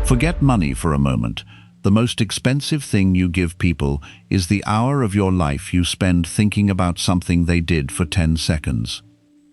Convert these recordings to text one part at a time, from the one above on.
Forget money for a moment. The most expensive thing you give people is the hour of your life you spend thinking about something they did for 10 seconds.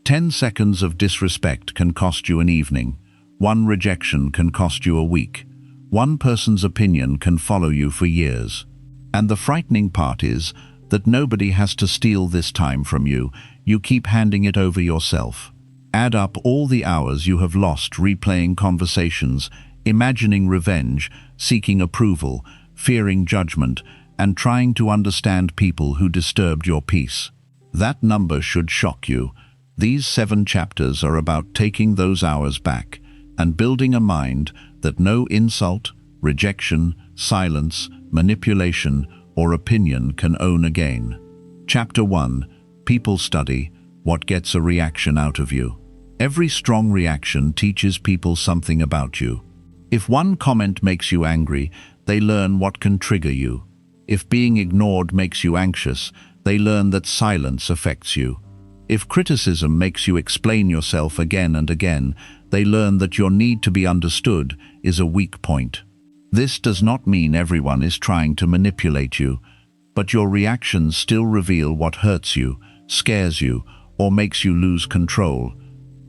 10 seconds of disrespect can cost you an evening. One rejection can cost you a week. One person's opinion can follow you for years. And the frightening part is that nobody has to steal this time from you. You keep handing it over yourself. Add up all the hours you have lost replaying conversations, imagining revenge, seeking approval, fearing judgment, and trying to understand people who disturbed your peace. That number should shock you. These 7 chapters are about taking those hours back and building a mind that no insult, rejection, silence, manipulation, or opinion can own again. Chapter 1. People study what gets a reaction out of you. Every strong reaction teaches people something about you. If one comment makes you angry, they learn what can trigger you. If being ignored makes you anxious, they learn that silence affects you. If criticism makes you explain yourself again and again, they learn that your need to be understood is a weak point. This does not mean everyone is trying to manipulate you, but your reactions still reveal what hurts you, scares you, or makes you lose control.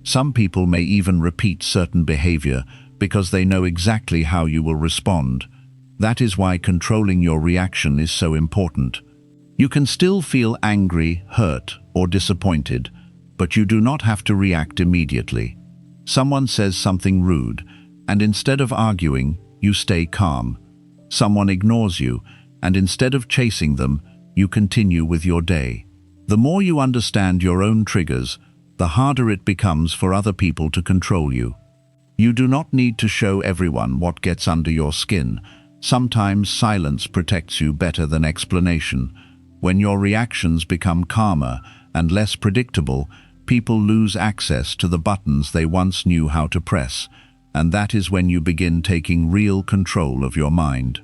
Some people may even repeat certain behavior because they know exactly how you will respond. That is why controlling your reaction is so important. You can still feel angry, hurt, or disappointed, but you do not have to react immediately. Someone says something rude, and instead of arguing, you stay calm. Someone ignores you, and instead of chasing them, you continue with your day. The more you understand your own triggers, the harder it becomes for other people to control you. You do not need to show everyone what gets under your skin. Sometimes silence protects you better than explanation. When your reactions become calmer and less predictable, people lose access to the buttons they once knew how to press, and that is when you begin taking real control of your mind.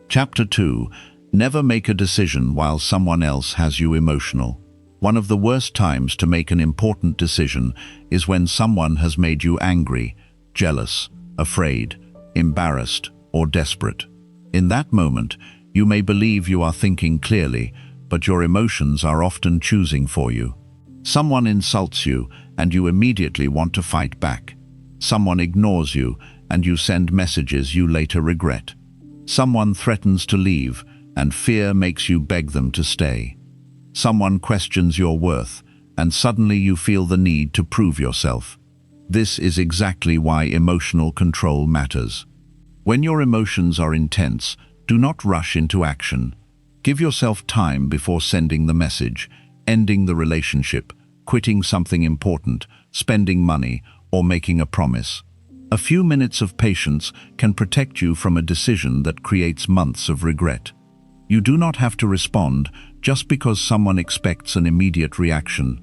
Chapter 2. Never make a decision while someone else has you emotional. One of the worst times to make an important decision is when someone has made you angry, jealous, afraid, embarrassed, or desperate. In that moment, you may believe you are thinking clearly, but your emotions are often choosing for you. Someone insults you, and you immediately want to fight back. Someone ignores you, and you send messages you later regret. Someone threatens to leave, and fear makes you beg them to stay. Someone questions your worth, and suddenly you feel the need to prove yourself. This is exactly why emotional control matters. When your emotions are intense, do not rush into action. Give yourself time before sending the message, ending the relationship, quitting something important, spending money, or making a promise. A few minutes of patience can protect you from a decision that creates months of regret. You do not have to respond just because someone expects an immediate reaction.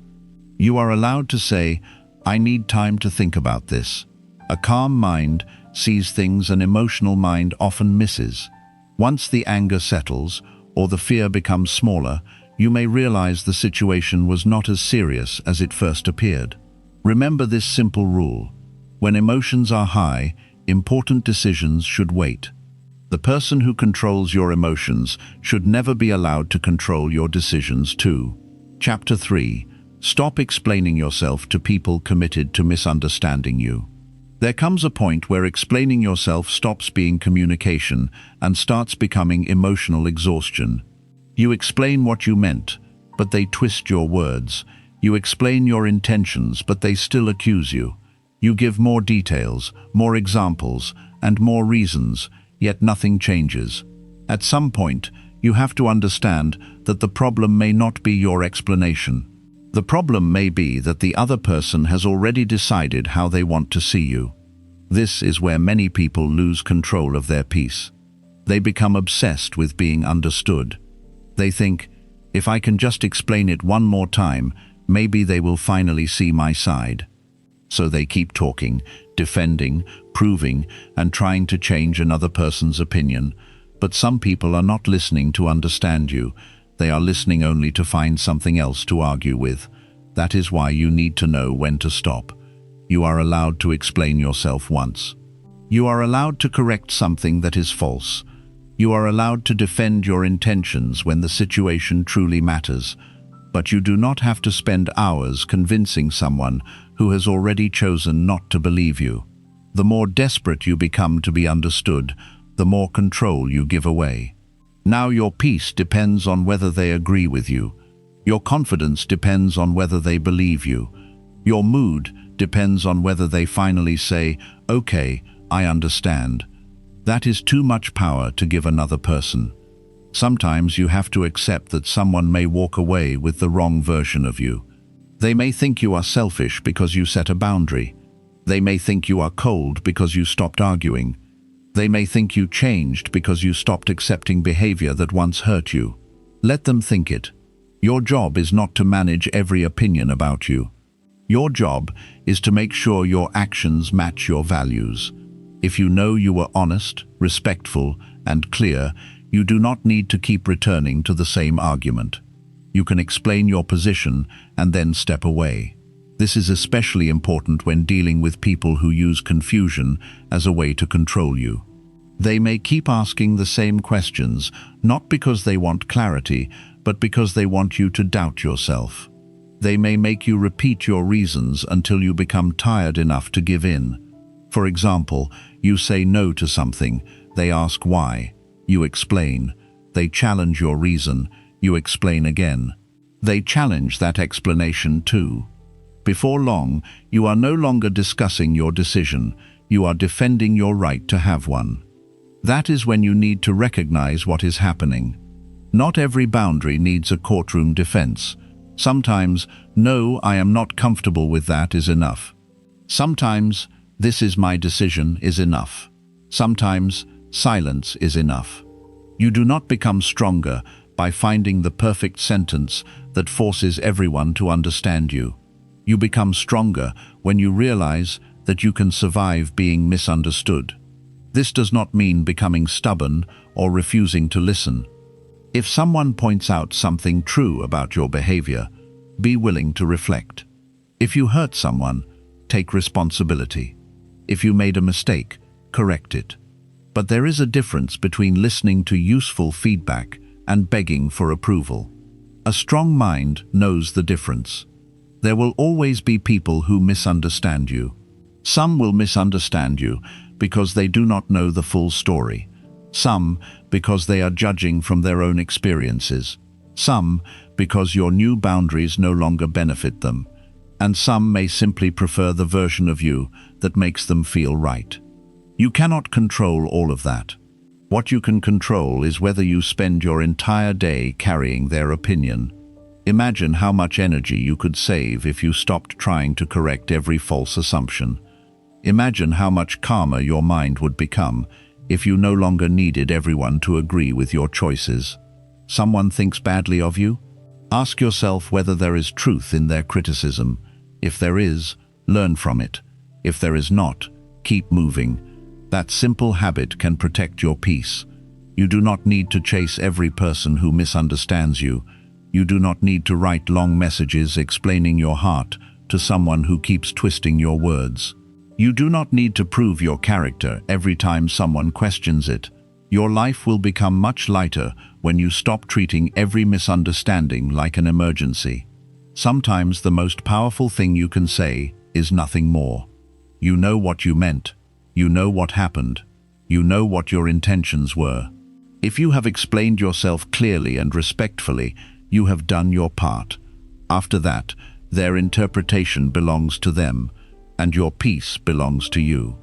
You are allowed to say, "I need time to think about this." A calm mind sees things an emotional mind often misses. Once the anger settles, or the fear becomes smaller, you may realize the situation was not as serious as it first appeared. Remember this simple rule. When emotions are high, important decisions should wait. The person who controls your emotions should never be allowed to control your decisions too. Chapter 3. Stop explaining yourself to people committed to misunderstanding you. There comes a point where explaining yourself stops being communication and starts becoming emotional exhaustion. You explain what you meant, but they twist your words. You explain your intentions, but they still accuse you. You give more details, more examples, and more reasons, yet nothing changes. At some point, you have to understand that the problem may not be your explanation. The problem may be that the other person has already decided how they want to see you. This is where many people lose control of their peace. They become obsessed with being understood. They think, if I can just explain it one more time, maybe they will finally see my side. So they keep talking, defending, proving, and trying to change another person's opinion. But some people are not listening to understand you. They are listening only to find something else to argue with. That is why you need to know when to stop. You are allowed to explain yourself once. You are allowed to correct something that is false. You are allowed to defend your intentions when the situation truly matters, but you do not have to spend hours convincing someone who has already chosen not to believe you. The more desperate you become to be understood, the more control you give away. Now your peace depends on whether they agree with you. Your confidence depends on whether they believe you. Your mood depends on whether they finally say, "Okay, I understand." That is too much power to give another person. Sometimes you have to accept that someone may walk away with the wrong version of you. They may think you are selfish because you set a boundary. They may think you are cold because you stopped arguing. They may think you changed because you stopped accepting behavior that once hurt you. Let them think it. Your job is not to manage every opinion about you. Your job is to make sure your actions match your values. If you know you were honest, respectful, and clear, you do not need to keep returning to the same argument. You can explain your position and then step away. This is especially important when dealing with people who use confusion as a way to control you. They may keep asking the same questions, not because they want clarity, but because they want you to doubt yourself. They may make you repeat your reasons until you become tired enough to give in. For example, you say no to something, they ask why. You explain. They challenge your reason. You explain again. They challenge that explanation too. Before long, you are no longer discussing your decision. You are defending your right to have one. That is when you need to recognize what is happening. Not every boundary needs a courtroom defense. Sometimes, "No, I am not comfortable with that" is enough. Sometimes, "This is my decision" is enough. Sometimes, silence is enough. You do not become stronger by finding the perfect sentence that forces everyone to understand you. You become stronger when you realize that you can survive being misunderstood. This does not mean becoming stubborn or refusing to listen. If someone points out something true about your behavior, be willing to reflect. If you hurt someone, take responsibility. If you made a mistake, correct it. But there is a difference between listening to useful feedback and begging for approval. A strong mind knows the difference. There will always be people who misunderstand you. Some will misunderstand you because they do not know the full story. Some because they are judging from their own experiences. Some because your new boundaries no longer benefit them. And some may simply prefer the version of you that makes them feel right. You cannot control all of that. What you can control is whether you spend your entire day carrying their opinion. Imagine how much energy you could save if you stopped trying to correct every false assumption. Imagine how much calmer your mind would become if you no longer needed everyone to agree with your choices. Someone thinks badly of you? Ask yourself whether there is truth in their criticism. If there is, learn from it. If there is not, keep moving. That simple habit can protect your peace. You do not need to chase every person who misunderstands you. You do not need to write long messages explaining your heart to someone who keeps twisting your words. You do not need to prove your character every time someone questions it. Your life will become much lighter when you stop treating every misunderstanding like an emergency. Sometimes the most powerful thing you can say is nothing more. You know what you meant. You know what happened. You know what your intentions were. If you have explained yourself clearly and respectfully, you have done your part. After that, their interpretation belongs to them, and your peace belongs to you.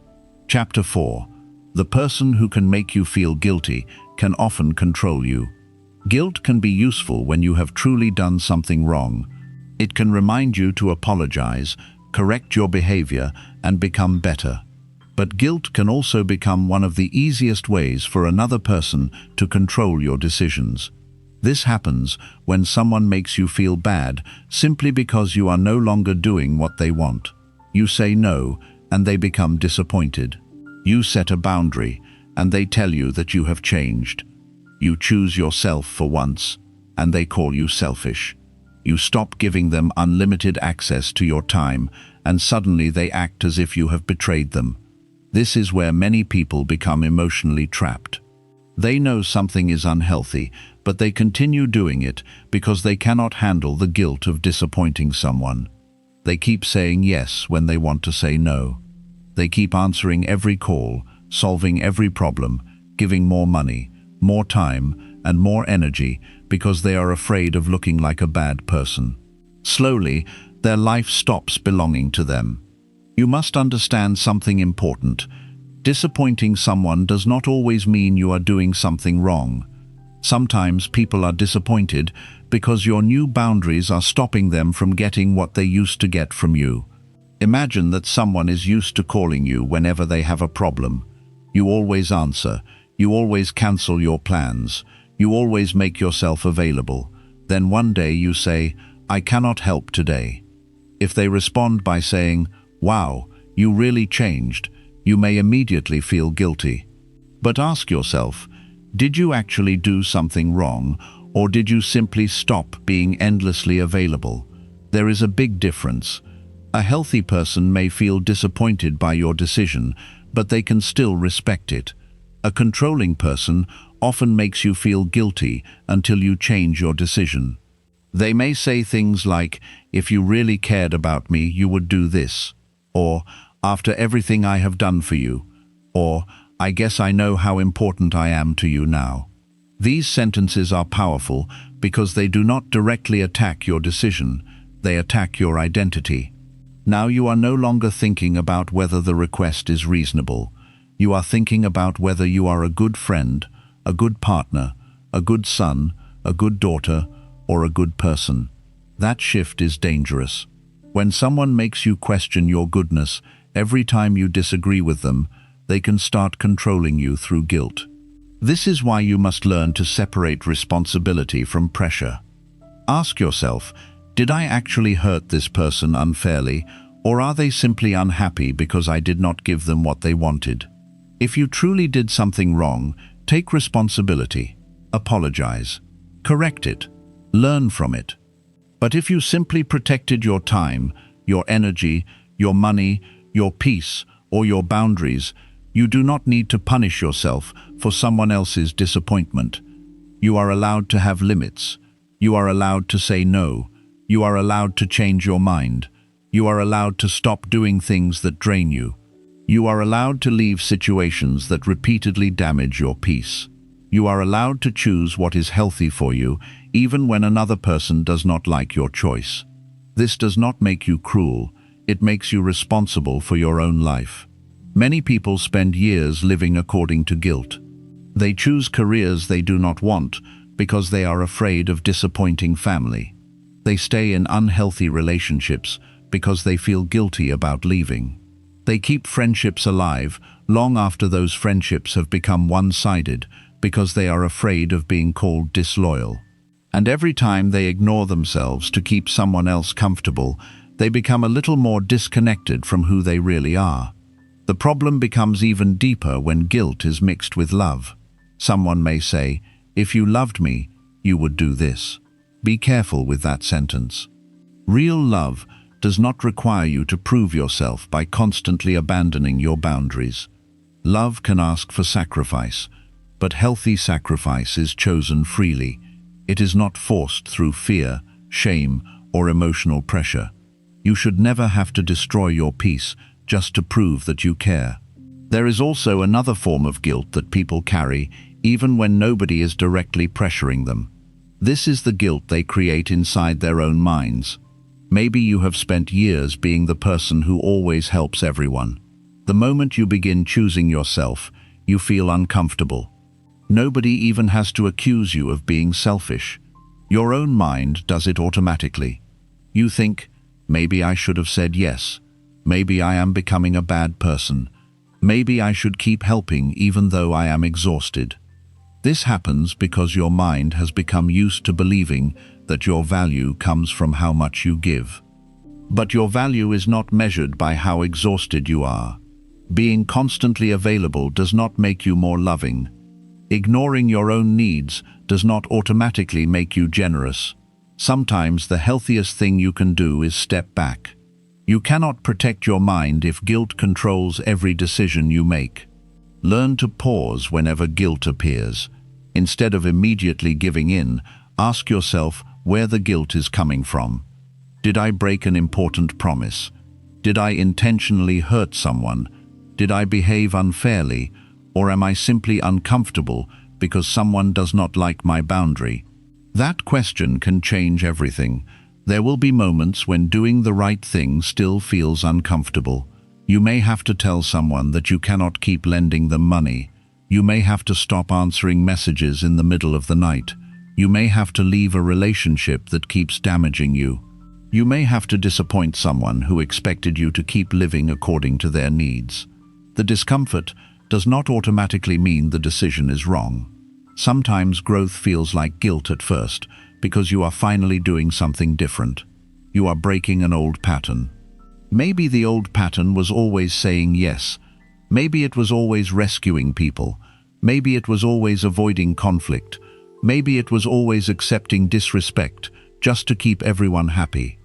Chapter 4. The person who can make you feel guilty can often control you. Guilt can be useful when you have truly done something wrong. It can remind you to apologize, correct your behavior, and become better. But guilt can also become one of the easiest ways for another person to control your decisions. This happens when someone makes you feel bad simply because you are no longer doing what they want. You say no, and they become disappointed. You set a boundary, and they tell you that you have changed. You choose yourself for once, and they call you selfish. You stop giving them unlimited access to your time, and suddenly they act as if you have betrayed them. This is where many people become emotionally trapped. They know something is unhealthy, but they continue doing it because they cannot handle the guilt of disappointing someone. They keep saying yes when they want to say no. They keep answering every call, solving every problem, giving more money, more time, and more energy because they are afraid of looking like a bad person. Slowly, their life stops belonging to them. You must understand something important. Disappointing someone does not always mean you are doing something wrong. Sometimes people are disappointed because your new boundaries are stopping them from getting what they used to get from you. Imagine that someone is used to calling you whenever they have a problem. You always answer. You always cancel your plans. You always make yourself available. Then one day you say, "I cannot help today." If they respond by saying, "Wow, you really changed," you may immediately feel guilty. But ask yourself, did you actually do something wrong, or did you simply stop being endlessly available? There is a big difference. A healthy person may feel disappointed by your decision, but they can still respect it. A controlling person often makes you feel guilty until you change your decision. They may say things like, "If you really cared about me, you would do this," or "After everything I have done for you," or "I guess I know how important I am to you now." These sentences are powerful because they do not directly attack your decision, they attack your identity. Now you are no longer thinking about whether the request is reasonable. You are thinking about whether you are a good friend, a good partner, a good son, a good daughter, or a good person. That shift is dangerous. When someone makes you question your goodness every time you disagree with them, they can start controlling you through guilt. This is why you must learn to separate responsibility from pressure. Ask yourself, did I actually hurt this person unfairly, or are they simply unhappy because I did not give them what they wanted? If you truly did something wrong, take responsibility, apologize, correct it, learn from it. But if you simply protected your time, your energy, your money, your peace, or your boundaries, you do not need to punish yourself for someone else's disappointment. You are allowed to have limits. You are allowed to say no. You are allowed to change your mind. You are allowed to stop doing things that drain you. You are allowed to leave situations that repeatedly damage your peace. You are allowed to choose what is healthy for you, even when another person does not like your choice. This does not make you cruel. It makes you responsible for your own life. Many people spend years living according to guilt. They choose careers they do not want because they are afraid of disappointing family. They stay in unhealthy relationships because they feel guilty about leaving. They keep friendships alive long after those friendships have become one-sided because they are afraid of being called disloyal. And every time they ignore themselves to keep someone else comfortable, they become a little more disconnected from who they really are. The problem becomes even deeper when guilt is mixed with love. Someone may say, "If you loved me, you would do this." Be careful with that sentence. Real love does not require you to prove yourself by constantly abandoning your boundaries. Love can ask for sacrifice, but healthy sacrifice is chosen freely. It is not forced through fear, shame, or emotional pressure. You should never have to destroy your peace just to prove that you care. There is also another form of guilt that people carry even when nobody is directly pressuring them. This is the guilt they create inside their own minds. Maybe you have spent years being the person who always helps everyone. The moment you begin choosing yourself, you feel uncomfortable. Nobody even has to accuse you of being selfish. Your own mind does it automatically. You think, maybe I should have said yes. Maybe I am becoming a bad person. Maybe I should keep helping even though I am exhausted. This happens because your mind has become used to believing that your value comes from how much you give. But your value is not measured by how exhausted you are. Being constantly available does not make you more loving. Ignoring your own needs does not automatically make you generous. Sometimes the healthiest thing you can do is step back. You cannot protect your mind if guilt controls every decision you make. Learn to pause whenever guilt appears. Instead of immediately giving in, ask yourself where the guilt is coming from. Did I break an important promise? Did I intentionally hurt someone? Did I behave unfairly? Or am I simply uncomfortable because someone does not like my boundary? That question can change everything. There will be moments when doing the right thing still feels uncomfortable. You may have to tell someone that you cannot keep lending them money. You may have to stop answering messages in the middle of the night. You may have to leave a relationship that keeps damaging you. You may have to disappoint someone who expected you to keep living according to their needs. The discomfort does not automatically mean the decision is wrong. Sometimes growth feels like guilt at first because you are finally doing something different. You are breaking an old pattern. Maybe the old pattern was always saying yes. Maybe it was always rescuing people. Maybe it was always avoiding conflict. Maybe it was always accepting disrespect just to keep everyone happy.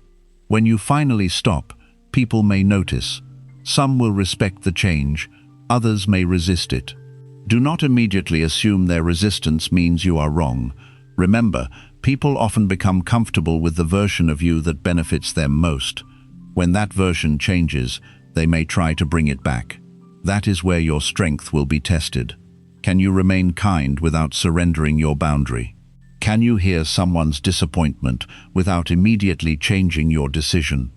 When you finally stop, people may notice. Some will respect the change, others may resist it. Do not immediately assume their resistance means you are wrong. Remember, people often become comfortable with the version of you that benefits them most. When that version changes, they may try to bring it back. That is where your strength will be tested. Can you remain kind without surrendering your boundary? Can you hear someone's disappointment without immediately changing your decision?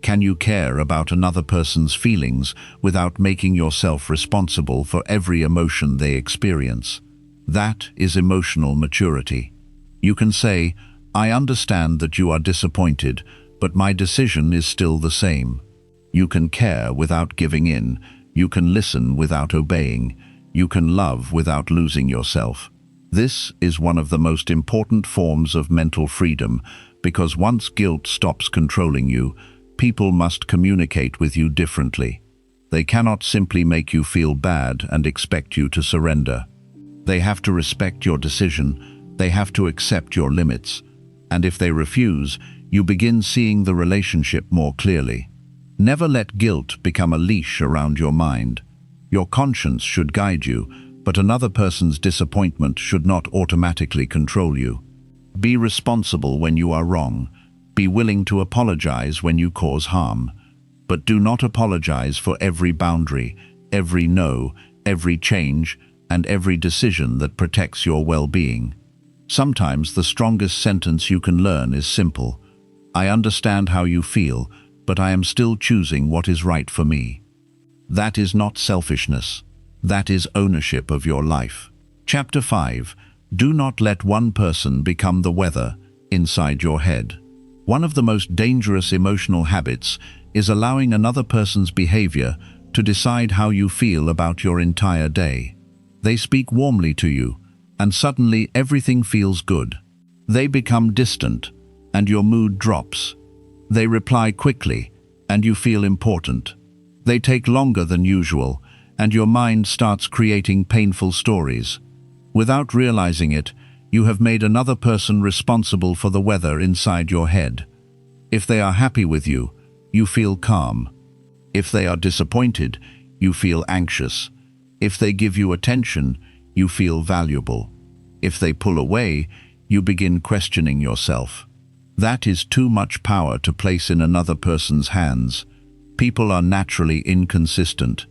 Can you care about another person's feelings without making yourself responsible for every emotion they experience? That is emotional maturity. You can say, "I understand that you are disappointed, but my decision is still the same." You can care without giving in. You can listen without obeying. You can love without losing yourself. This is one of the most important forms of mental freedom, because once guilt stops controlling you, people must communicate with you differently. They cannot simply make you feel bad and expect you to surrender. They have to respect your decision. They have to accept your limits. And if they refuse, you begin seeing the relationship more clearly. Never let guilt become a leash around your mind. Your conscience should guide you, but another person's disappointment should not automatically control you. Be responsible when you are wrong. Be willing to apologize when you cause harm. But do not apologize for every boundary, every no, every change, and every decision that protects your well-being. Sometimes the strongest sentence you can learn is simple. I understand how you feel, but I am still choosing what is right for me. That is not selfishness. That is ownership of your life. Chapter 5. Do not let one person become the weather inside your head. One of the most dangerous emotional habits is allowing another person's behavior to decide how you feel about your entire day. They speak warmly to you, and suddenly everything feels good. They become distant, and your mood drops. They reply quickly, and you feel important. They take longer than usual, and your mind starts creating painful stories. Without realizing it, you have made another person responsible for the weather inside your head. If they are happy with you, you feel calm. If they are disappointed, you feel anxious. If they give you attention, you feel valuable. If they pull away, you begin questioning yourself. That is too much power to place in another person's hands. People are naturally inconsistent.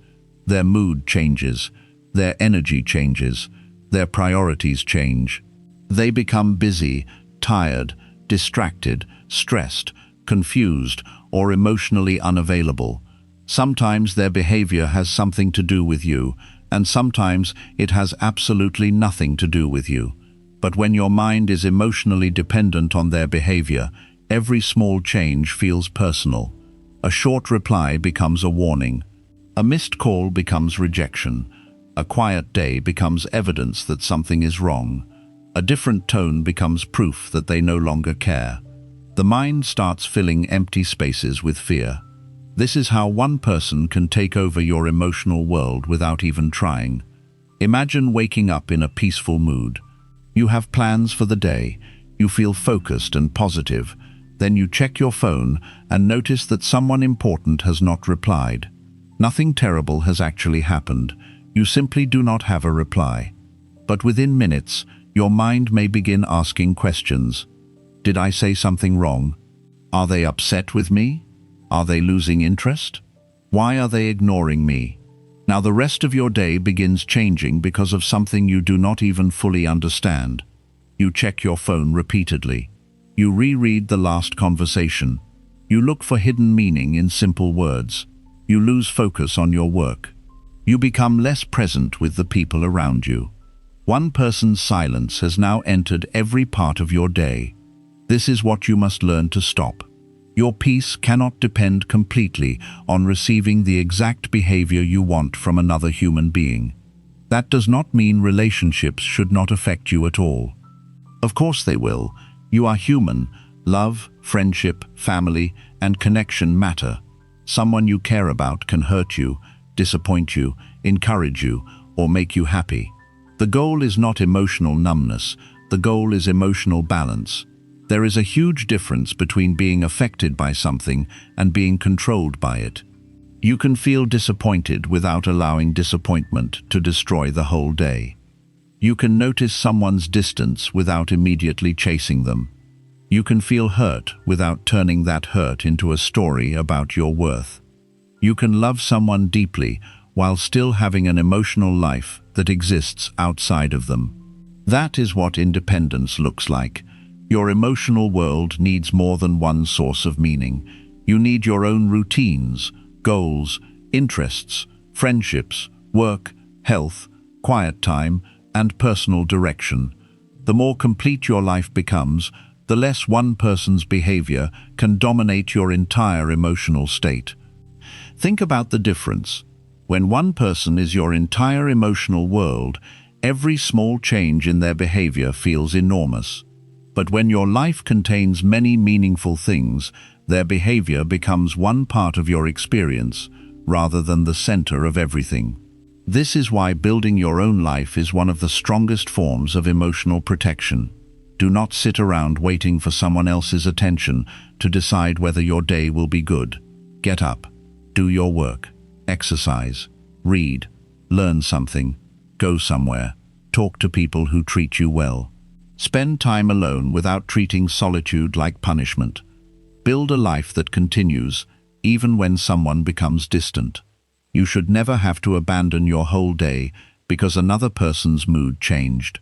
Their mood changes, their energy changes, their priorities change. They become busy, tired, distracted, stressed, confused, or emotionally unavailable. Sometimes their behavior has something to do with you, and sometimes it has absolutely nothing to do with you. But when your mind is emotionally dependent on their behavior, every small change feels personal. A short reply becomes a warning. A missed call becomes rejection. A quiet day becomes evidence that something is wrong. A different tone becomes proof that they no longer care. The mind starts filling empty spaces with fear. This is how one person can take over your emotional world without even trying. Imagine waking up in a peaceful mood. You have plans for the day. You feel focused and positive. Then you check your phone and notice that someone important has not replied. Nothing terrible has actually happened. You simply do not have a reply. But within minutes, your mind may begin asking questions. Did I say something wrong? Are they upset with me? Are they losing interest? Why are they ignoring me? Now the rest of your day begins changing because of something you do not even fully understand. You check your phone repeatedly. You reread the last conversation. You look for hidden meaning in simple words. You lose focus on your work. You become less present with the people around you. One person's silence has now entered every part of your day. This is what you must learn to stop. Your peace cannot depend completely on receiving the exact behavior you want from another human being. That does not mean relationships should not affect you at all. Of course they will. You are human. Love, friendship, family, and connection matter. Someone you care about can hurt you, disappoint you, encourage you, or make you happy. The goal is not emotional numbness. The goal is emotional balance. There is a huge difference between being affected by something and being controlled by it. You can feel disappointed without allowing disappointment to destroy the whole day. You can notice someone's distance without immediately chasing them. You can feel hurt without turning that hurt into a story about your worth. You can love someone deeply while still having an emotional life that exists outside of them. That is what independence looks like. Your emotional world needs more than one source of meaning. You need your own routines, goals, interests, friendships, work, health, quiet time, and personal direction. The more complete your life becomes, the less one person's behavior can dominate your entire emotional state. Think about the difference. When one person is your entire emotional world, every small change in their behavior feels enormous. But when your life contains many meaningful things, their behavior becomes one part of your experience, rather than the center of everything. This is why building your own life is one of the strongest forms of emotional protection. Do not sit around waiting for someone else's attention to decide whether your day will be good. Get up, do your work, exercise, read, learn something, go somewhere, talk to people who treat you well. Spend time alone without treating solitude like punishment. Build a life that continues, even when someone becomes distant. You should never have to abandon your whole day because another person's mood changed.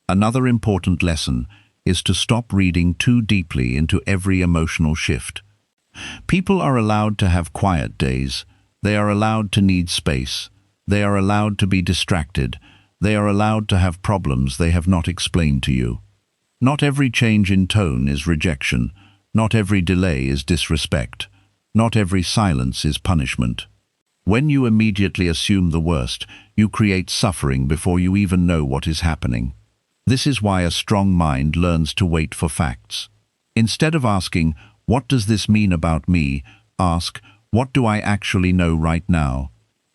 Another important lesson is to stop reading too deeply into every emotional shift. People are allowed to have quiet days. They are allowed to need space. They are allowed to be distracted. They are allowed to have problems they have not explained to you. Not every change in tone is rejection. Not every delay is disrespect. Not every silence is punishment. When you immediately assume the worst, you create suffering before you even know what is happening. This is why a strong mind learns to wait for facts. Instead of asking, "What does this mean about me?" ask, "What do I actually know right now?"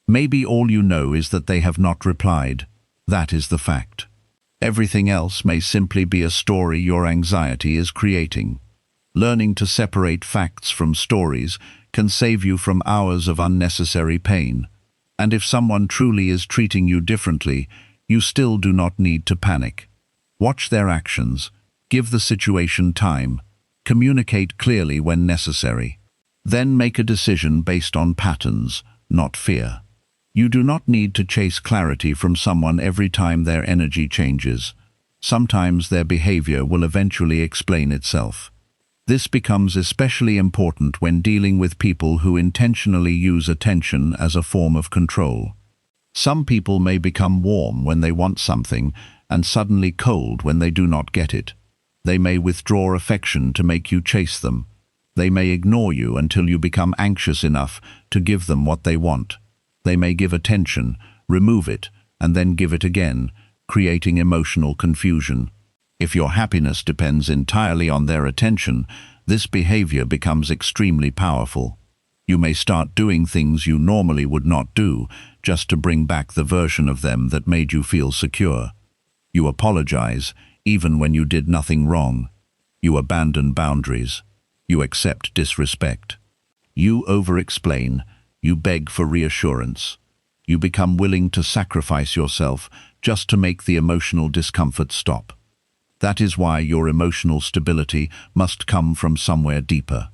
Maybe all you know is that they have not replied. That is the fact. Everything else may simply be a story your anxiety is creating. Learning to separate facts from stories can save you from hours of unnecessary pain. And if someone truly is treating you differently, you still do not need to panic. Watch their actions, give the situation time, communicate clearly when necessary. Then make a decision based on patterns, not fear. You do not need to chase clarity from someone every time their energy changes. Sometimes their behavior will eventually explain itself. This becomes especially important when dealing with people who intentionally use attention as a form of control. Some people may become warm when they want something and suddenly cold when they do not get it. They may withdraw affection to make you chase them. They may ignore you until you become anxious enough to give them what they want. They may give attention, remove it, and then give it again, creating emotional confusion. If your happiness depends entirely on their attention, this behavior becomes extremely powerful. You may start doing things you normally would not do, just to bring back the version of them that made you feel secure. You apologize, even when you did nothing wrong. You abandon boundaries. You accept disrespect. You over-explain. You beg for reassurance. You become willing to sacrifice yourself just to make the emotional discomfort stop. That is why your emotional stability must come from somewhere deeper.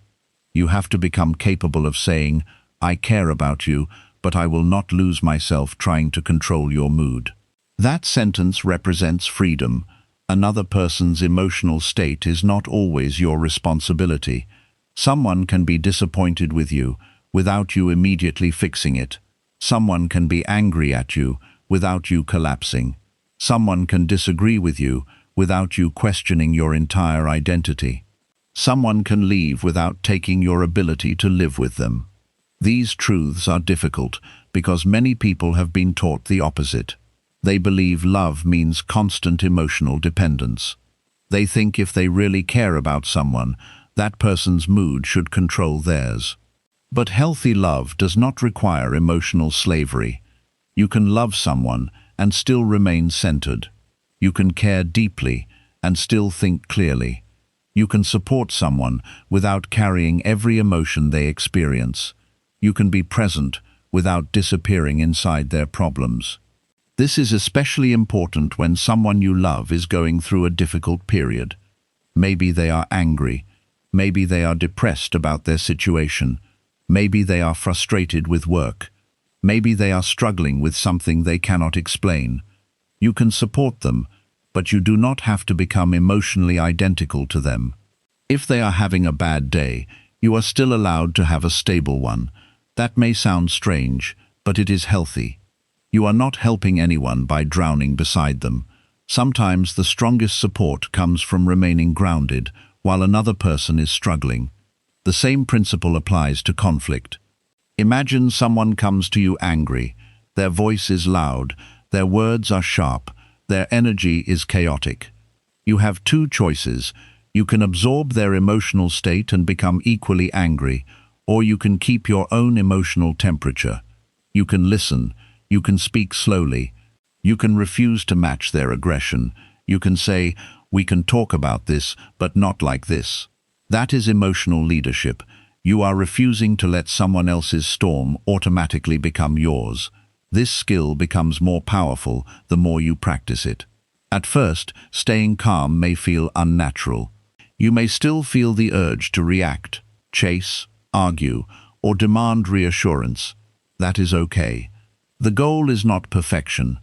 You have to become capable of saying, "I care about you, but I will not lose myself trying to control your mood." That sentence represents freedom. Another person's emotional state is not always your responsibility. Someone can be disappointed with you without you immediately fixing it. Someone can be angry at you without you collapsing. Someone can disagree with you without you questioning your entire identity. Someone can leave without taking your ability to live with them. These truths are difficult because many people have been taught the opposite. They believe love means constant emotional dependence. They think if they really care about someone, that person's mood should control theirs. But healthy love does not require emotional slavery. You can love someone and still remain centered. You can care deeply and still think clearly. You can support someone without carrying every emotion they experience. You can be present without disappearing inside their problems. This is especially important when someone you love is going through a difficult period. Maybe they are angry. Maybe they are depressed about their situation. Maybe they are frustrated with work. Maybe they are struggling with something they cannot explain. You can support them, but you do not have to become emotionally identical to them. If they are having a bad day, you are still allowed to have a stable one. That may sound strange, but it is healthy. You are not helping anyone by drowning beside them. Sometimes the strongest support comes from remaining grounded while another person is struggling. The same principle applies to conflict. Imagine someone comes to you angry. Their voice is loud, their words are sharp, their energy is chaotic. You have two choices. You can absorb their emotional state and become equally angry, or you can keep your own emotional temperature. You can listen. You can speak slowly. You can refuse to match their aggression. You can say, "We can talk about this, but not like this." That is emotional leadership. You are refusing to let someone else's storm automatically become yours. This skill becomes more powerful the more you practice it. At first, staying calm may feel unnatural. You may still feel the urge to react, chase, argue, or demand reassurance. That is okay. The goal is not perfection.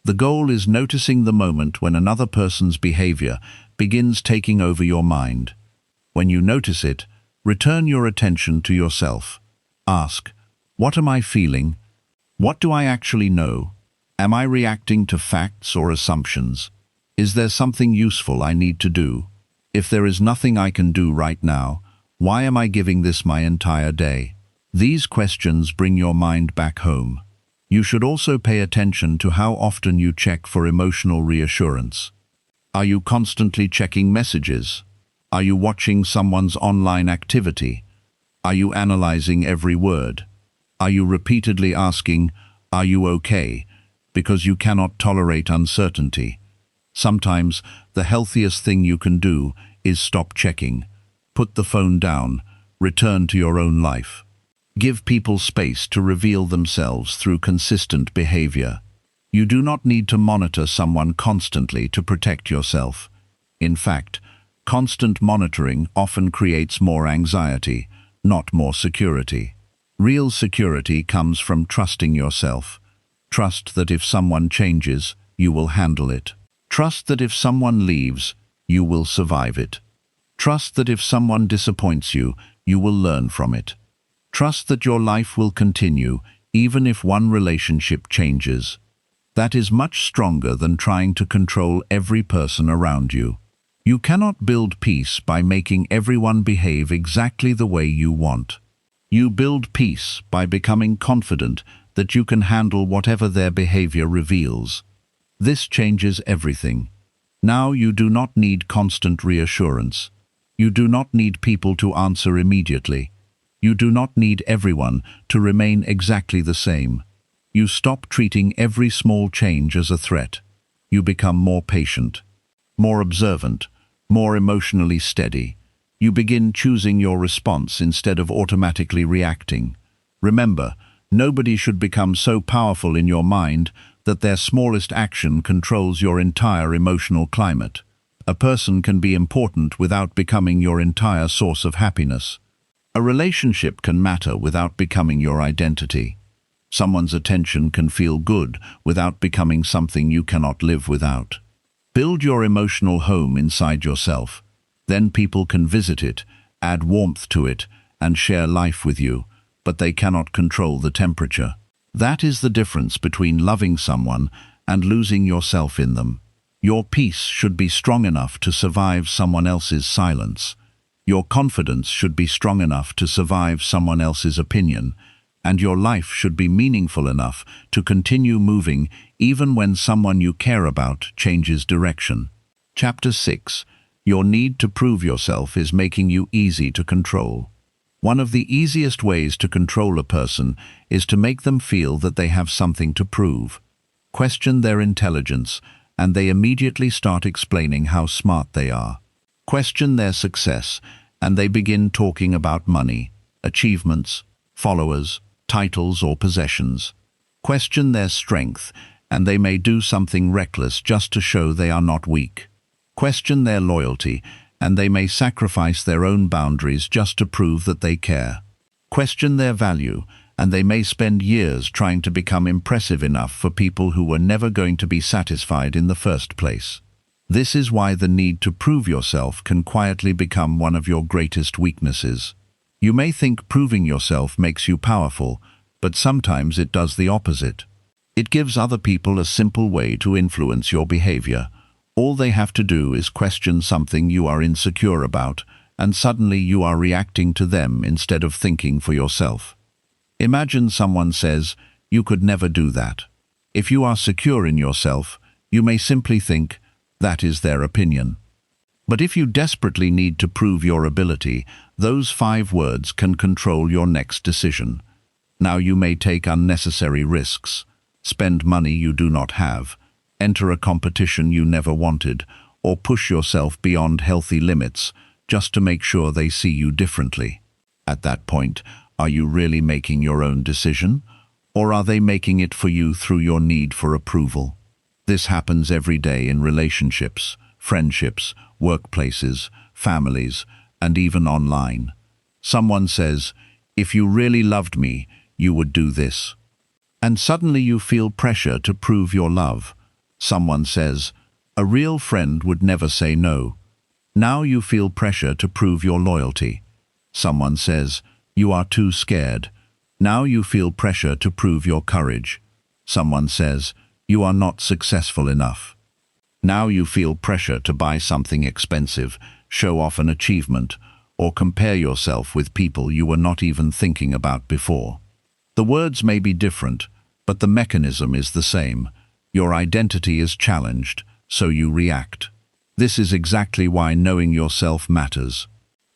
The goal is noticing the moment when another person's behavior begins taking over your mind. When you notice it, return your attention to yourself. Ask, "What am I feeling? What do I actually know? Am I reacting to facts or assumptions? Is there something useful I need to do? If there is nothing I can do right now, why am I giving this my entire day?" These questions bring your mind back home. You should also pay attention to how often you check for emotional reassurance. Are you constantly checking messages? Are you watching someone's online activity? Are you analyzing every word? Are you repeatedly asking, "Are you okay?" because you cannot tolerate uncertainty? Sometimes the healthiest thing you can do is stop checking. Put the phone down. Return to your own life. Give people space to reveal themselves through consistent behavior. You do not need to monitor someone constantly to protect yourself. In fact, constant monitoring often creates more anxiety, not more security. Real security comes from trusting yourself. Trust that if someone changes, you will handle it. Trust that if someone leaves, you will survive it. Trust that if someone disappoints you, you will learn from it. Trust that your life will continue, even if one relationship changes. That is much stronger than trying to control every person around you. You cannot build peace by making everyone behave exactly the way you want. You build peace by becoming confident that you can handle whatever their behavior reveals. This changes everything. Now you do not need constant reassurance. You do not need people to answer immediately. You do not need everyone to remain exactly the same. You stop treating every small change as a threat. You become more patient, more observant, more emotionally steady. You begin choosing your response instead of automatically reacting. Remember, nobody should become so powerful in your mind that their smallest action controls your entire emotional climate. A person can be important without becoming your entire source of happiness. A relationship can matter without becoming your identity. Someone's attention can feel good without becoming something you cannot live without. Build your emotional home inside yourself. Then people can visit it, add warmth to it, and share life with you, but they cannot control the temperature. That is the difference between loving someone and losing yourself in them. Your peace should be strong enough to survive someone else's silence. Your confidence should be strong enough to survive someone else's opinion, and your life should be meaningful enough to continue moving even when someone you care about changes direction. Chapter 6. Your need to prove yourself is making you easy to control. One of the easiest ways to control a person is to make them feel that they have something to prove. Question their intelligence, and they immediately start explaining how smart they are. Question their success, and they begin talking about money, achievements, followers, titles or possessions. Question their strength, and they may do something reckless just to show they are not weak. Question their loyalty, and they may sacrifice their own boundaries just to prove that they care. Question their value, and they may spend years trying to become impressive enough for people who were never going to be satisfied in the first place. This is why the need to prove yourself can quietly become one of your greatest weaknesses. You may think proving yourself makes you powerful, but sometimes it does the opposite. It gives other people a simple way to influence your behavior. All they have to do is question something you are insecure about, and suddenly you are reacting to them instead of thinking for yourself. Imagine someone says, "You could never do that." If you are secure in yourself, you may simply think, that is their opinion. But if you desperately need to prove your ability, those 5 words can control your next decision. Now you may take unnecessary risks, spend money you do not have, enter a competition you never wanted, or push yourself beyond healthy limits just to make sure they see you differently. At that point, are you really making your own decision, or are they making it for you through your need for approval? This happens every day in relationships, friendships, workplaces, families, and even online. Someone says, "If you really loved me, you would do this." And suddenly you feel pressure to prove your love. Someone says, "A real friend would never say no." Now you feel pressure to prove your loyalty. Someone says, "You are too scared." Now you feel pressure to prove your courage. Someone says, "You are not successful enough." Now you feel pressure to buy something expensive, show off an achievement, or compare yourself with people you were not even thinking about before. The words may be different, but the mechanism is the same. Your identity is challenged, so you react. This is exactly why knowing yourself matters.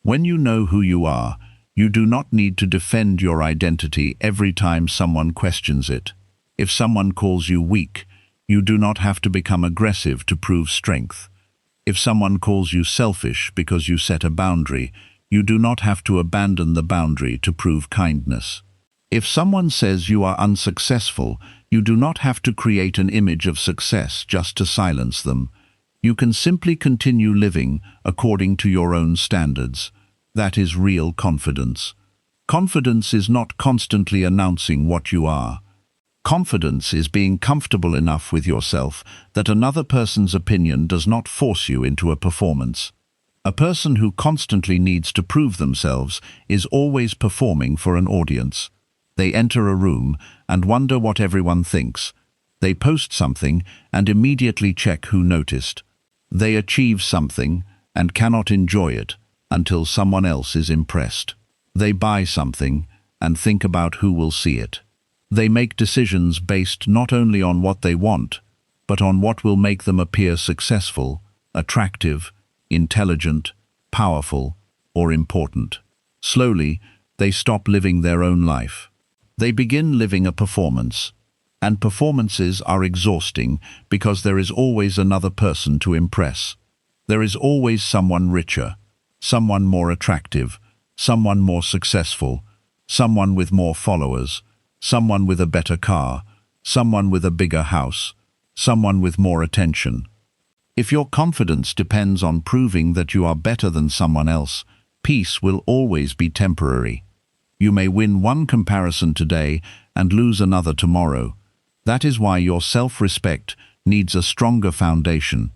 When you know who you are, you do not need to defend your identity every time someone questions it. If someone calls you weak, you do not have to become aggressive to prove strength. If someone calls you selfish because you set a boundary, you do not have to abandon the boundary to prove kindness. If someone says you are unsuccessful, you do not have to create an image of success just to silence them. You can simply continue living according to your own standards. That is real confidence. Confidence is not constantly announcing what you are. Confidence is being comfortable enough with yourself that another person's opinion does not force you into a performance. A person who constantly needs to prove themselves is always performing for an audience. They enter a room and wonder what everyone thinks. They post something and immediately check who noticed. They achieve something and cannot enjoy it until someone else is impressed. They buy something and think about who will see it. They make decisions based not only on what they want, but on what will make them appear successful, attractive, intelligent, powerful, or important. Slowly, they stop living their own life. They begin living a performance. And performances are exhausting because there is always another person to impress. There is always someone richer, someone more attractive, someone more successful, someone with more followers, someone with a better car, someone with a bigger house, someone with more attention. If your confidence depends on proving that you are better than someone else, peace will always be temporary. You may win one comparison today and lose another tomorrow. That is why your self-respect needs a stronger foundation.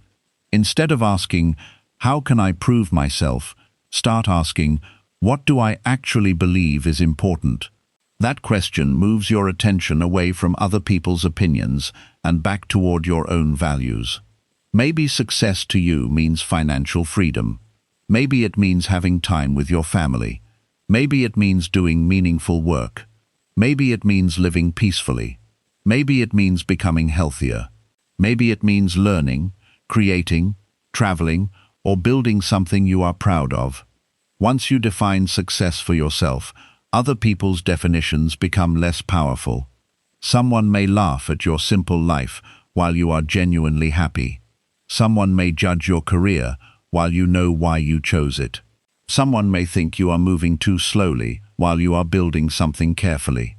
Instead of asking, "How can I prove myself?" start asking, "What do I actually believe is important?" That question moves your attention away from other people's opinions and back toward your own values. Maybe success to you means financial freedom. Maybe it means having time with your family. Maybe it means doing meaningful work. Maybe it means living peacefully. Maybe it means becoming healthier. Maybe it means learning, creating, traveling, or building something you are proud of. Once you define success for yourself, other people's definitions become less powerful. Someone may laugh at your simple life while you are genuinely happy. Someone may judge your career while you know why you chose it. Someone may think you are moving too slowly while you are building something carefully.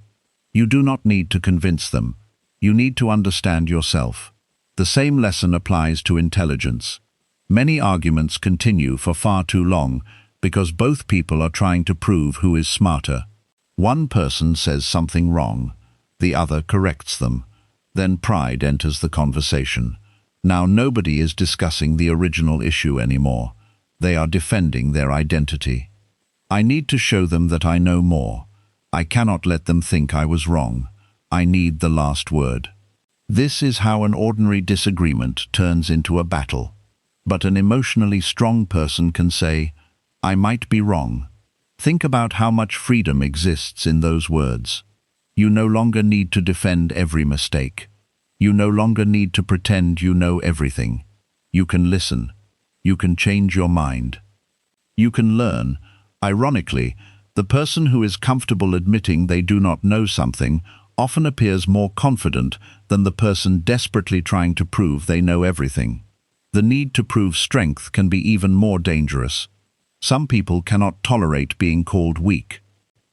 You do not need to convince them. You need to understand yourself. The same lesson applies to intelligence. Many arguments continue for far too long because both people are trying to prove who is smarter. One person says something wrong, the other corrects them. Then pride enters the conversation. Now nobody is discussing the original issue anymore. They are defending their identity. I need to show them that I know more. I cannot let them think I was wrong. I need the last word. This is how an ordinary disagreement turns into a battle. But an emotionally strong person can say, "I might be wrong." Think about how much freedom exists in those words. You no longer need to defend every mistake. You no longer need to pretend you know everything. You can listen. You can change your mind. You can learn. Ironically, the person who is comfortable admitting they do not know something often appears more confident than the person desperately trying to prove they know everything. The need to prove strength can be even more dangerous. Some people cannot tolerate being called weak.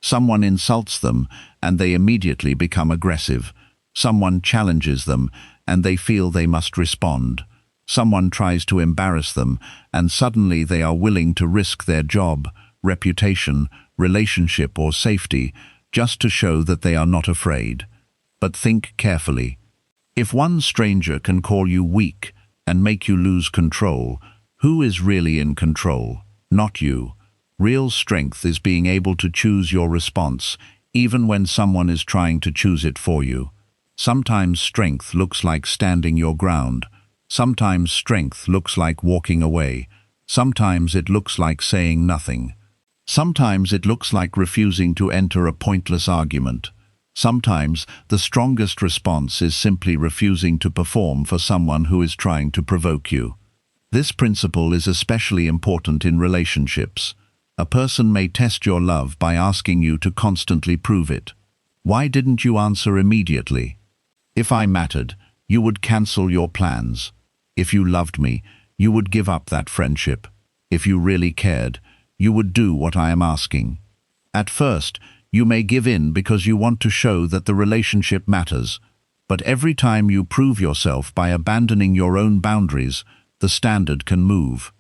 Someone insults them and they immediately become aggressive. Someone challenges them and they feel they must respond. Someone tries to embarrass them and suddenly they are willing to risk their job, reputation, relationship or safety just to show that they are not afraid. But think carefully. If one stranger can call you weak and make you lose control, who is really in control? Not you. Real strength is being able to choose your response, even when someone is trying to choose it for you. Sometimes strength looks like standing your ground. Sometimes strength looks like walking away. Sometimes it looks like saying nothing. Sometimes it looks like refusing to enter a pointless argument. Sometimes the strongest response is simply refusing to perform for someone who is trying to provoke you. This principle is especially important in relationships. A person may test your love by asking you to constantly prove it. Why didn't you answer immediately? If I mattered, you would cancel your plans. If you loved me, you would give up that friendship. If you really cared, you would do what I am asking. At first, you may give in because you want to show that the relationship matters. But every time you prove yourself by abandoning your own boundaries, the standard can move.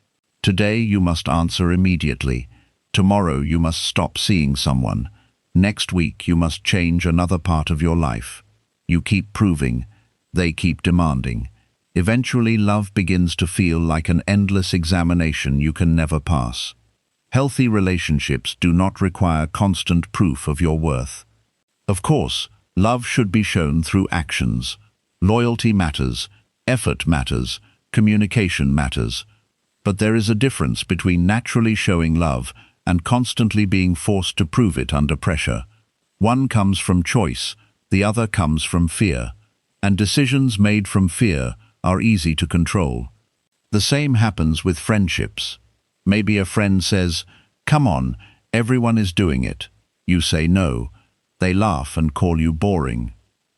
Today you must answer immediately. Tomorrow you must stop seeing someone. Next week you must change another part of your life. You keep proving, they keep demanding. Eventually love begins to feel like an endless examination you can never pass. Healthy relationships do not require constant proof of your worth. Of course, love should be shown through actions. Loyalty matters, effort matters, communication matters. But there is a difference between naturally showing love and constantly being forced to prove it under pressure. One comes from choice, the other comes from fear. And decisions made from fear are easy to control. The same happens with friendships. Maybe a friend says, "Come on, everyone is doing it." You say no. They laugh and call you boring.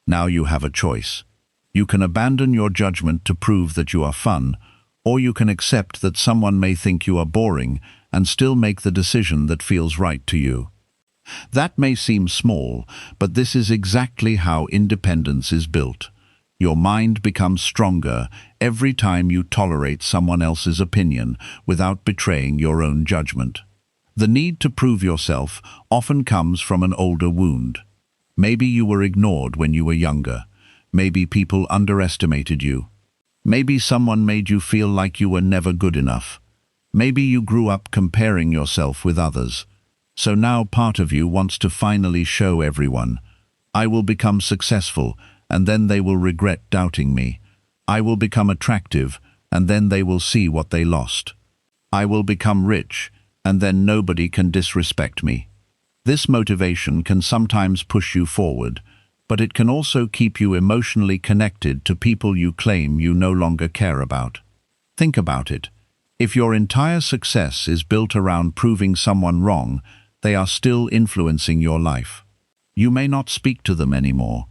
Now you have a choice. You can abandon your judgment to prove that you are fun, Or you can accept that someone may think you are boring and still make the decision that feels right to you. That may seem small, but this is exactly how independence is built. Your mind becomes stronger every time you tolerate someone else's opinion without betraying your own judgment. The need to prove yourself often comes from an older wound. Maybe you were ignored when you were younger. Maybe people underestimated you. Maybe someone made you feel like you were never good enough. Maybe you grew up comparing yourself with others. So now part of you wants to finally show everyone, I will become successful, and then they will regret doubting me. I will become attractive, and then they will see what they lost. I will become rich, and then nobody can disrespect me. This motivation can sometimes push you forward, but it can also keep you emotionally connected to people you claim you no longer care about. Think about it. If your entire success is built around proving someone wrong, they are still influencing your life. You may not speak to them anymore.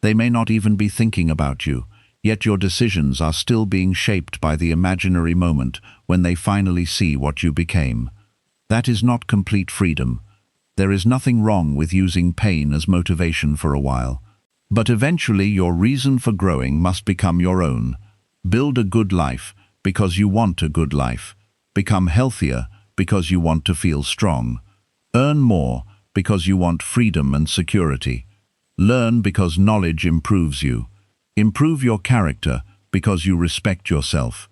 They may not even be thinking about you, yet your decisions are still being shaped by the imaginary moment when they finally see what you became. That is not complete freedom. There is nothing wrong with using pain as motivation for a while. But eventually your reason for growing must become your own. Build a good life because you want a good life. Become healthier because you want to feel strong. Earn more because you want freedom and security. Learn because knowledge improves you. Improve your character because you respect yourself.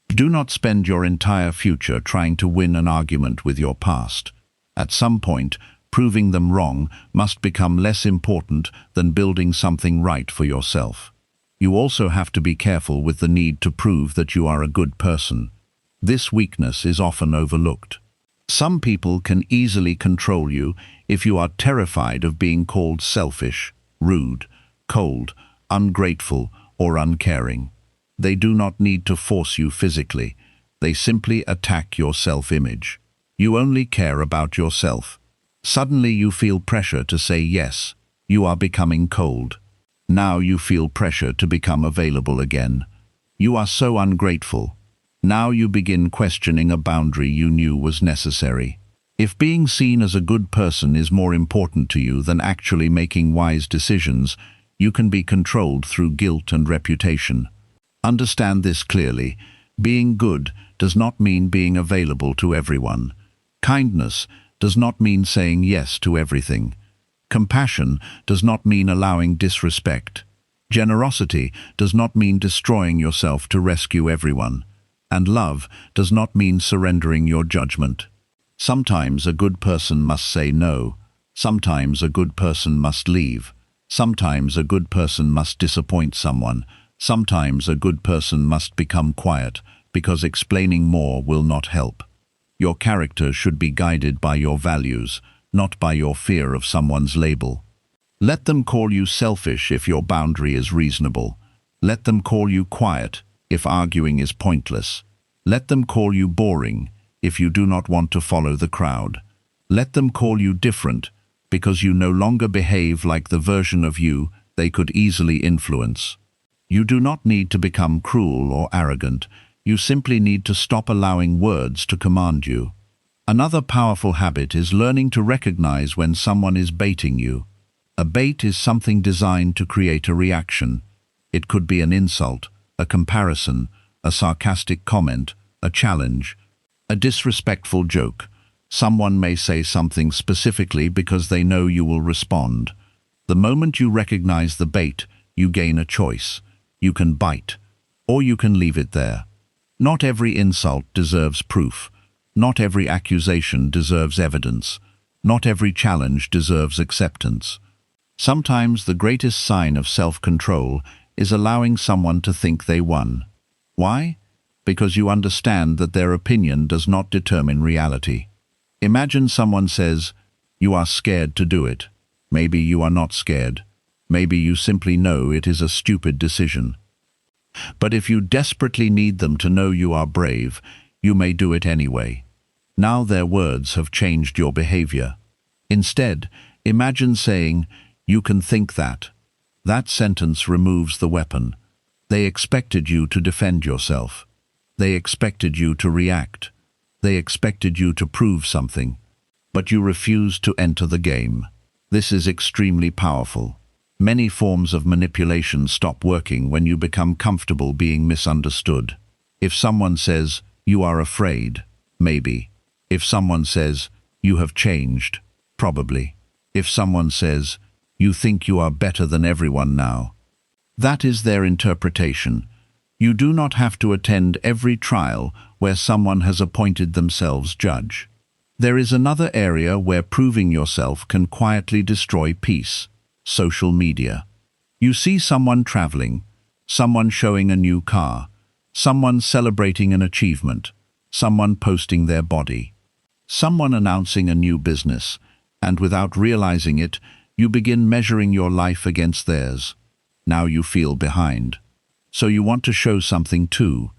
Do not spend your entire future trying to win an argument with your past. At some point, proving them wrong must become less important than building something right for yourself. You also have to be careful with the need to prove that you are a good person. This weakness is often overlooked. Some people can easily control you if you are terrified of being called selfish, rude, cold, ungrateful, or uncaring. They do not need to force you physically. They simply attack your self-image. You only care about yourself. Suddenly you feel pressure to say yes. You are becoming cold. Now you feel pressure to become available again. You are so ungrateful. Now you begin questioning a boundary you knew was necessary. If being seen as a good person is more important to you than actually making wise decisions, you can be controlled through guilt and reputation. Understand this clearly. Being good does not mean being available to everyone. Kindness does not mean saying yes to everything. Compassion does not mean allowing disrespect. Generosity does not mean destroying yourself to rescue everyone. And love does not mean surrendering your judgment. Sometimes a good person must say no. Sometimes a good person must leave. Sometimes a good person must disappoint someone. Sometimes a good person must become quiet, because explaining more will not help. Your character should be guided by your values, not by your fear of someone's label. Let them call you selfish if your boundary is reasonable. Let them call you quiet if arguing is pointless. Let them call you boring if you do not want to follow the crowd. Let them call you different because you no longer behave like the version of you they could easily influence. You do not need to become cruel or arrogant. You simply need to stop allowing words to command you. Another powerful habit is learning to recognize when someone is baiting you. A bait is something designed to create a reaction. It could be an insult, a comparison, a sarcastic comment, a challenge, a disrespectful joke. Someone may say something specifically because they know you will respond. The moment you recognize the bait, you gain a choice. You can bite, or you can leave it there. Not every insult deserves proof. Not every accusation deserves evidence. Not every challenge deserves acceptance. Sometimes the greatest sign of self-control is allowing someone to think they won. Why? Because you understand that their opinion does not determine reality. Imagine someone says, "You are scared to do it." Maybe you are not scared. Maybe you simply know it is a stupid decision. But if you desperately need them to know you are brave, you may do it anyway. Now their words have changed your behavior. Instead, imagine saying, "You can think that." That sentence removes the weapon. They expected you to defend yourself. They expected you to react. They expected you to prove something. But you refused to enter the game. This is extremely powerful. Many forms of manipulation stop working when you become comfortable being misunderstood. If someone says, "You are afraid," maybe. If someone says, "You have changed," probably. If someone says, "You think you are better than everyone now," that is their interpretation. You do not have to attend every trial where someone has appointed themselves judge. There is another area where proving yourself can quietly destroy peace: social media. You see someone traveling, someone showing a new car, someone celebrating an achievement, someone posting their body, someone announcing a new business, and without realizing it, you begin measuring your life against theirs. Now you feel behind. So you want to show something too.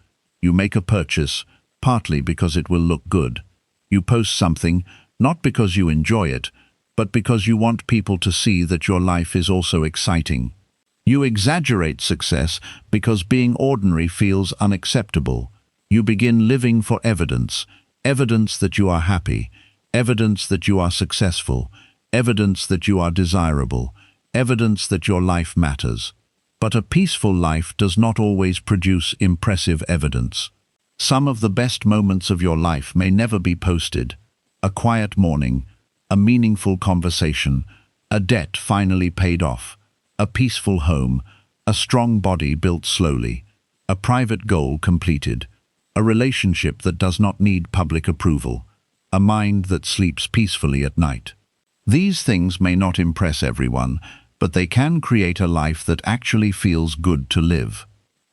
You make a purchase, partly because it will look good. You post something, not because you enjoy it, but because you want people to see that your life is also exciting. You exaggerate success because being ordinary feels unacceptable. You begin living for evidence, evidence that you are happy, evidence that you are successful, evidence that you are desirable, evidence that your life matters. But a peaceful life does not always produce impressive evidence. Some of the best moments of your life may never be posted. A quiet morning, a meaningful conversation, a debt finally paid off, a peaceful home, a strong body built slowly, a private goal completed, a relationship that does not need public approval, a mind that sleeps peacefully at night. These things may not impress everyone, but they can create a life that actually feels good to live.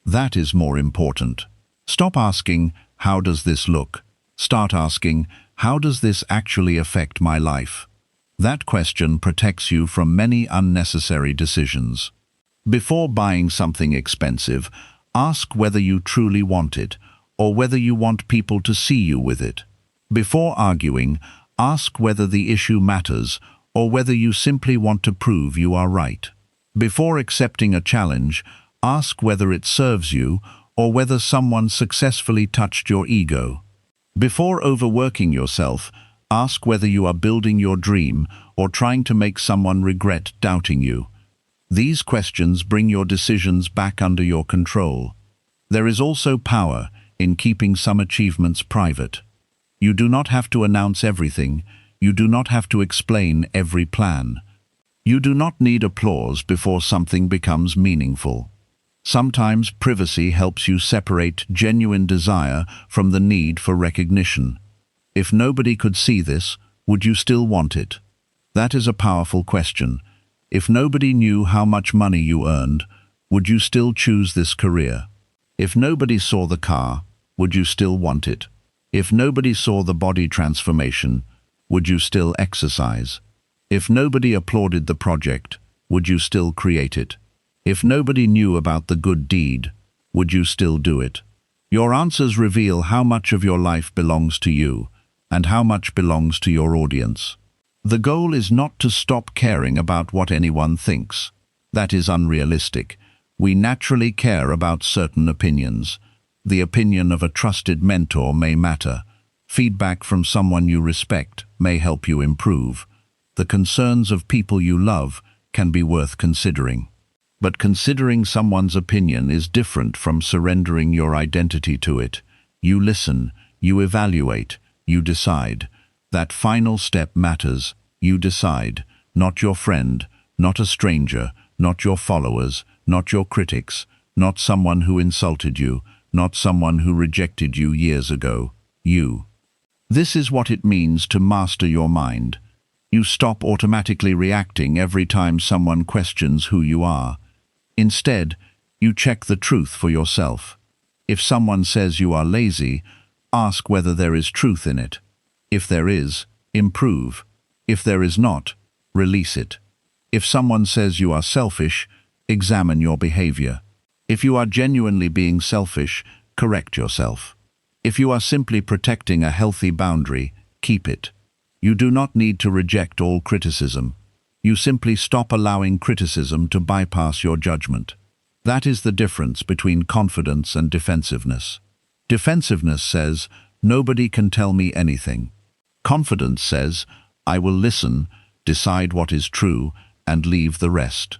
That is more important. Stop asking, "How does this look?" Start asking, "How does this actually affect my life?" That question protects you from many unnecessary decisions. Before buying something expensive, ask whether you truly want it, or whether you want people to see you with it. Before arguing, ask whether the issue matters, or whether you simply want to prove you are right. Before accepting a challenge, ask whether it serves you, or whether someone successfully touched your ego. Before overworking yourself, ask whether you are building your dream or trying to make someone regret doubting you. These questions bring your decisions back under your control. There is also power in keeping some achievements private. You do not have to announce everything. You do not have to explain every plan. You do not need applause before something becomes meaningful. Sometimes privacy helps you separate genuine desire from the need for recognition. If nobody could see this, would you still want it? That is a powerful question. If nobody knew how much money you earned, would you still choose this career? If nobody saw the car, would you still want it? If nobody saw the body transformation, would you still exercise? If nobody applauded the project, would you still create it? If nobody knew about the good deed, would you still do it? Your answers reveal how much of your life belongs to you, and how much belongs to your audience. The goal is not to stop caring about what anyone thinks. That is unrealistic. We naturally care about certain opinions. The opinion of a trusted mentor may matter. Feedback from someone you respect may help you improve. The concerns of people you love can be worth considering. But considering someone's opinion is different from surrendering your identity to it. You listen, you evaluate, you decide. That final step matters. You decide, not your friend, not a stranger, not your followers, not your critics, not someone who insulted you, not someone who rejected you years ago. You. This is what it means to master your mind. You stop automatically reacting every time someone questions who you are. Instead, you check the truth for yourself. If someone says you are lazy, ask whether there is truth in it. If there is, improve. If there is not, release it. If someone says you are selfish, examine your behavior. If you are genuinely being selfish, correct yourself. If you are simply protecting a healthy boundary, keep it. You do not need to reject all criticism. You simply stop allowing criticism to bypass your judgment. That is the difference between confidence and defensiveness. Defensiveness says, nobody can tell me anything. Confidence says, I will listen, decide what is true, and leave the rest.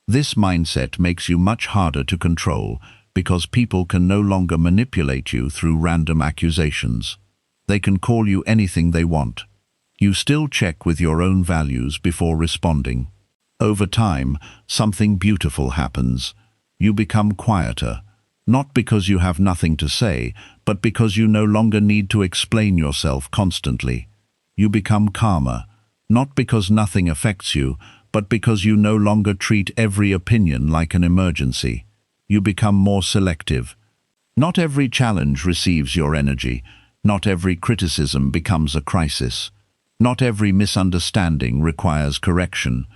This mindset makes you much harder to control because people can no longer manipulate you through random accusations. They can call you anything they want. You still check with your own values before responding. Over time, something beautiful happens. You become quieter, not because you have nothing to say, but because you no longer need to explain yourself constantly. You become calmer, not because nothing affects you, but because you no longer treat every opinion like an emergency. You become more selective. Not every challenge receives your energy. Not every criticism becomes a crisis. Not every misunderstanding requires correction.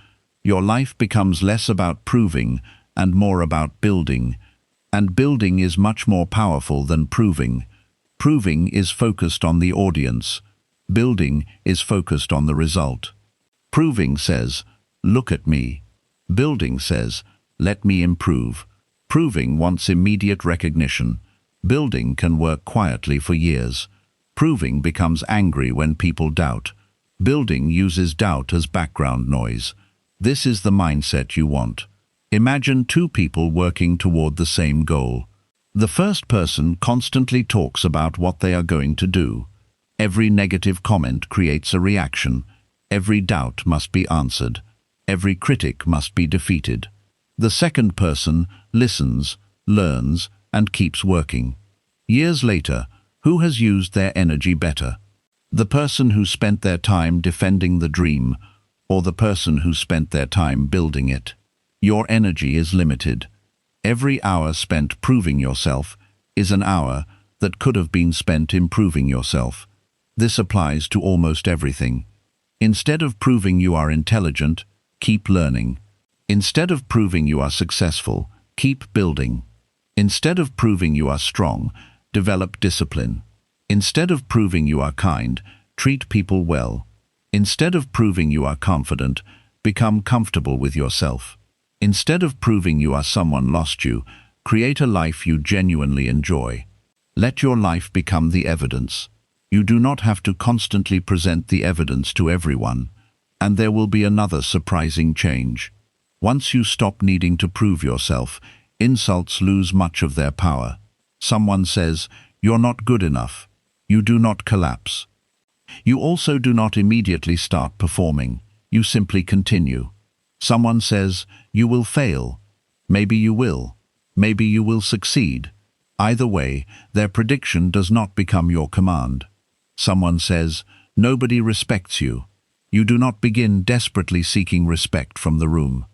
Your life becomes less about proving and more about building. And building is much more powerful than proving. Proving is focused on the audience. Building is focused on the result. Proving says, look at me. Building says, let me improve. Proving wants immediate recognition. Building can work quietly for years. Proving becomes angry when people doubt. Building uses doubt as background noise. This is the mindset you want. Imagine two people working toward the same goal. The first person constantly talks about what they are going to do. Every negative comment creates a reaction. Every doubt must be answered. Every critic must be defeated. The second person listens, learns, and keeps working. Years later, who has used their energy better? The person who spent their time defending the dream, or the person who spent their time building it? Your energy is limited. Every hour spent proving yourself is an hour that could have been spent improving yourself. This applies to almost everything. Instead of proving you are intelligent, keep learning. Instead of proving you are successful, keep building. Instead of proving you are strong, develop discipline. Instead of proving you are kind, treat people well. Instead of proving you are confident, become comfortable with yourself. Instead of proving you are someone lost you, create a life you genuinely enjoy. Let your life become the evidence. You do not have to constantly present the evidence to everyone, and there will be another surprising change. Once you stop needing to prove yourself, insults lose much of their power. Someone says, "You're not good enough." You do not collapse. You also do not immediately start performing. You simply continue. Someone says, "You will fail." Maybe you will. Maybe you will succeed. Either way, their prediction does not become your command. Someone says, "Nobody respects you." You do not begin desperately seeking respect from the room.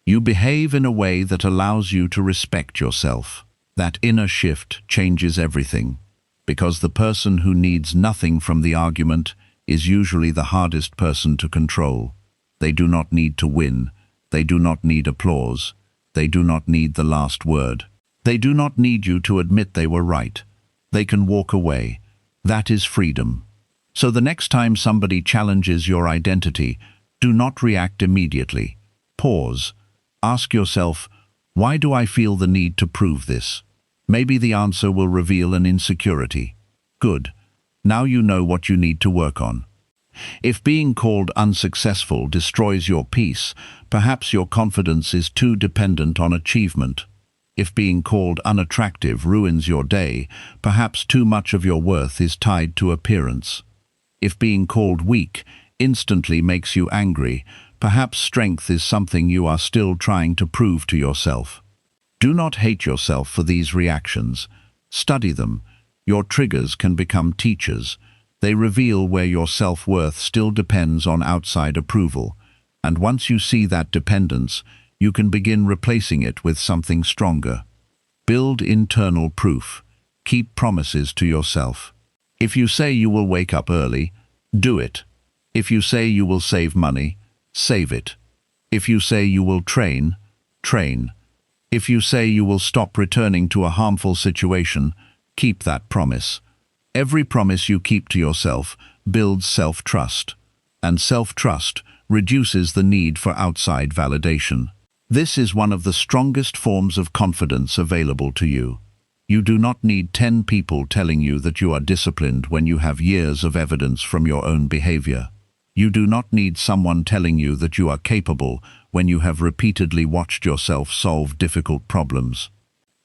You behave in a way that allows you to respect yourself. That inner shift changes everything, because the person who needs nothing from the argument is usually the hardest person to control. They do not need to win. They do not need applause. They do not need the last word. They do not need you to admit they were right. They can walk away. That is freedom. So the next time somebody challenges your identity, do not react immediately. Pause. Ask yourself, why do I feel the need to prove this? Maybe the answer will reveal an insecurity. Good. Now you know what you need to work on. If being called unsuccessful destroys your peace, perhaps your confidence is too dependent on achievement. If being called unattractive ruins your day, perhaps too much of your worth is tied to appearance. If being called weak instantly makes you angry, perhaps strength is something you are still trying to prove to yourself. Do not hate yourself for these reactions. Study them. Your triggers can become teachers. They reveal where your self-worth still depends on outside approval. And once you see that dependence, you can begin replacing it with something stronger. Build internal proof. Keep promises to yourself. If you say you will wake up early, do it. If you say you will save money, save it. If you say you will train, train. If you say you will stop returning to a harmful situation, keep that promise. Every promise you keep to yourself builds self-trust, and self-trust reduces the need for outside validation. This is one of the strongest forms of confidence available to you. You do not need 10 people telling you that you are disciplined when you have years of evidence from your own behavior. You do not need someone telling you that you are capable when you have repeatedly watched yourself solve difficult problems.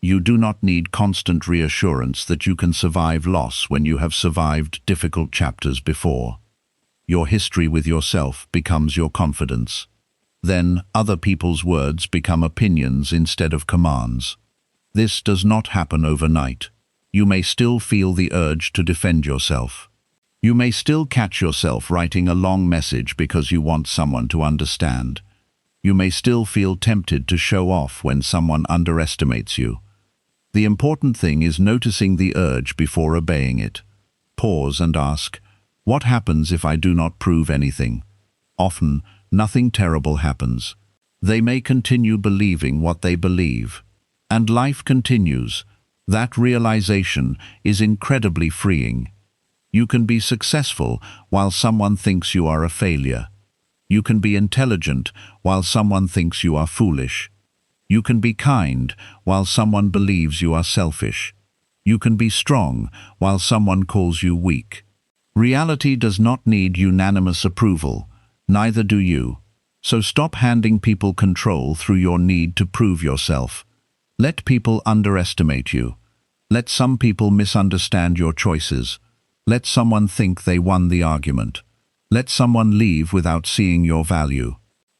You do not need constant reassurance that you can survive loss when you have survived difficult chapters before. Your history with yourself becomes your confidence. Then other people's words become opinions instead of commands. This does not happen overnight. You may still feel the urge to defend yourself. You may still catch yourself writing a long message because you want someone to understand. You may still feel tempted to show off when someone underestimates you. The important thing is noticing the urge before obeying it. Pause and ask, what happens if I do not prove anything? Often, nothing terrible happens. They may continue believing what they believe. And life continues. That realization is incredibly freeing. You can be successful while someone thinks you are a failure. You can be intelligent while someone thinks you are foolish. You can be kind while someone believes you are selfish. You can be strong while someone calls you weak. Reality does not need unanimous approval, neither do you. So stop handing people control through your need to prove yourself. Let people underestimate you. Let some people misunderstand your choices. Let someone think they won the argument. Let someone leave without seeing your value.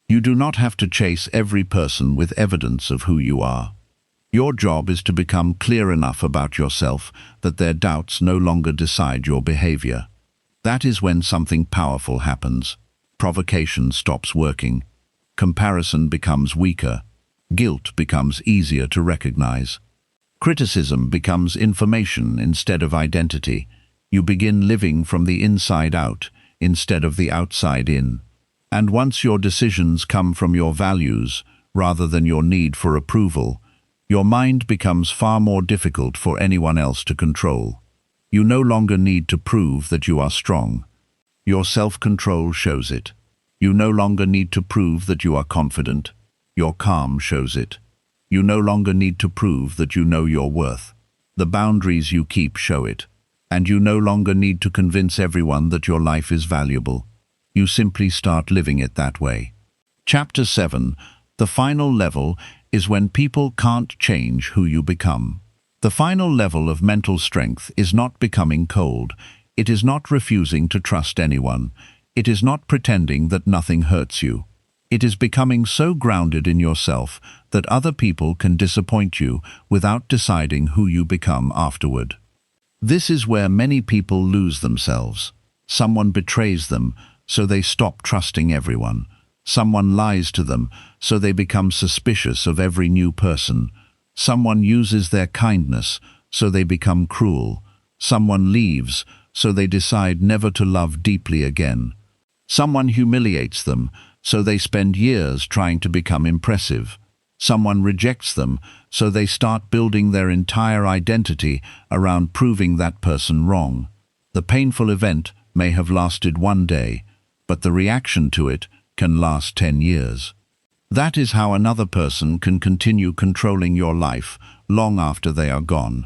You do not have to chase every person with evidence of who you are. Your job is to become clear enough about yourself that their doubts no longer decide your behavior. That is when something powerful happens. Provocation stops working. Comparison becomes weaker. Guilt becomes easier to recognize. Criticism becomes information instead of identity. You begin living from the inside out instead of the outside in. And once your decisions come from your values rather than your need for approval, your mind becomes far more difficult for anyone else to control. You no longer need to prove that you are strong. Your self-control shows it. You no longer need to prove that you are confident. Your calm shows it. You no longer need to prove that you know your worth. The boundaries you keep show it. And you no longer need to convince everyone that your life is valuable. You simply start living it that way. Chapter 7. The final level is when people can't change who you become. The final level of mental strength is not becoming cold. It is not refusing to trust anyone. It is not pretending that nothing hurts you. It is becoming so grounded in yourself that other people can disappoint you without deciding who you become afterward. This is where many people lose themselves. Someone betrays them, so they stop trusting everyone. Someone lies to them, so they become suspicious of every new person. Someone uses their kindness, so they become cruel. Someone leaves, so they decide never to love deeply again. Someone humiliates them, so they spend years trying to become impressive. Someone rejects them, so they start building their entire identity around proving that person wrong. The painful event may have lasted one day, but the reaction to it can last 10 years. That is how another person can continue controlling your life long after they are gone.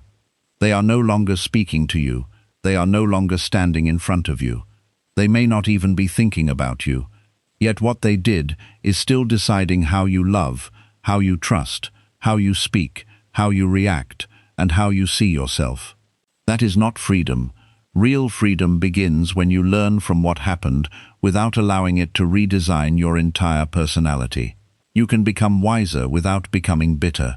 They are no longer speaking to you. They are no longer standing in front of you. They may not even be thinking about you. Yet what they did is still deciding how you love, how you trust, how you speak, how you react, and how you see yourself. That is not freedom. Real freedom begins when you learn from what happened without allowing it to redesign your entire personality. You can become wiser without becoming bitter.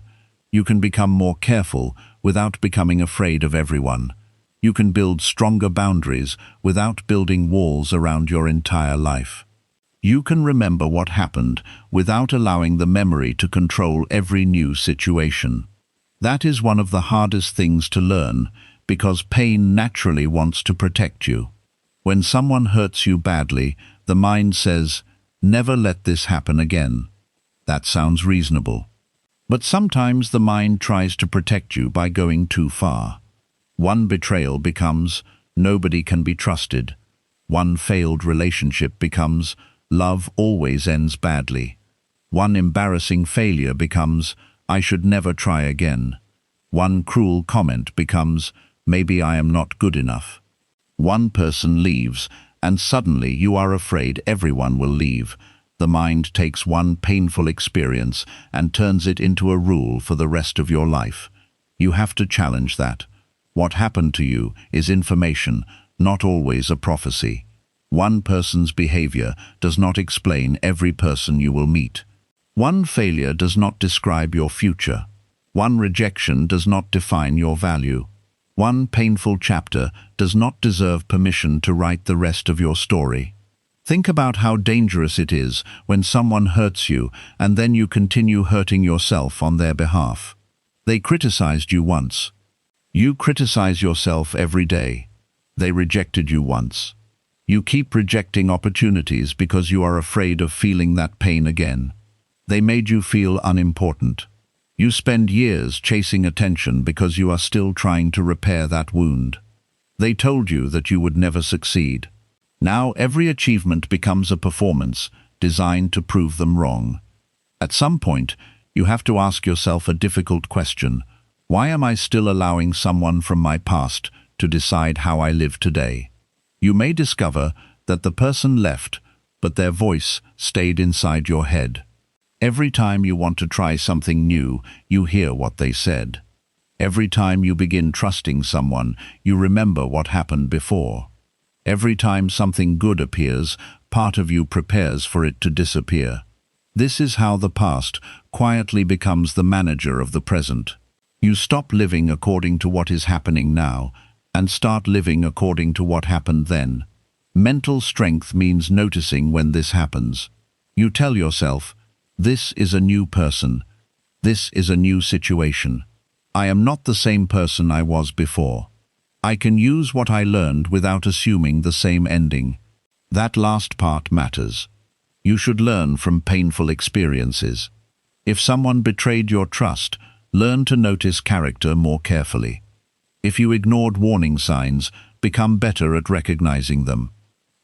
You can become more careful without becoming afraid of everyone. You can build stronger boundaries without building walls around your entire life. You can remember what happened without allowing the memory to control every new situation. That is one of the hardest things to learn, because pain naturally wants to protect you. When someone hurts you badly, the mind says, "Never let this happen again." That sounds reasonable. But sometimes the mind tries to protect you by going too far. One betrayal becomes, "Nobody can be trusted." One failed relationship becomes, "Love always ends badly." One embarrassing failure becomes, "I should never try again." One cruel comment becomes, maybe I am not good enough. One person leaves, and suddenly you are afraid everyone will leave. The mind takes one painful experience and turns it into a rule for the rest of your life. You have to challenge that. What happened to you is information, not always a prophecy. One person's behavior does not explain every person you will meet. One failure does not describe your future. One rejection does not define your value. One painful chapter does not deserve permission to write the rest of your story. Think about how dangerous it is when someone hurts you and then you continue hurting yourself on their behalf. They criticized you once. You criticize yourself every day. They rejected you once. You keep rejecting opportunities because you are afraid of feeling that pain again. They made you feel unimportant. You spend years chasing attention because you are still trying to repair that wound. They told you that you would never succeed. Now every achievement becomes a performance designed to prove them wrong. At some point, you have to ask yourself a difficult question. Why am I still allowing someone from my past to decide how I live today? You may discover that the person left, but their voice stayed inside your head. Every time you want to try something new, you hear what they said. Every time you begin trusting someone, you remember what happened before. Every time something good appears, part of you prepares for it to disappear. This is how the past quietly becomes the manager of the present. You stop living according to what is happening now and start living according to what happened then. Mental strength means noticing when this happens. You tell yourself, this is a new person. This is a new situation. I am not the same person I was before. I can use what I learned without assuming the same ending. That last part matters. You should learn from painful experiences. If someone betrayed your trust, learn to notice character more carefully. If you ignored warning signs, become better at recognizing them.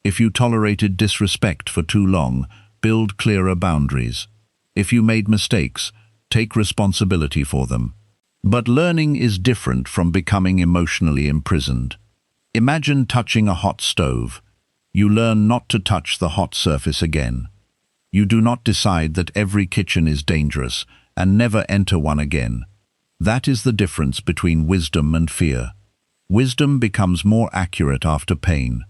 If you tolerated disrespect for too long, build clearer boundaries. If you made mistakes, take responsibility for them. But learning is different from becoming emotionally imprisoned. Imagine touching a hot stove. You learn not to touch the hot surface again. You do not decide that every kitchen is dangerous and never enter one again. That is the difference between wisdom and fear. Wisdom becomes more accurate after pain.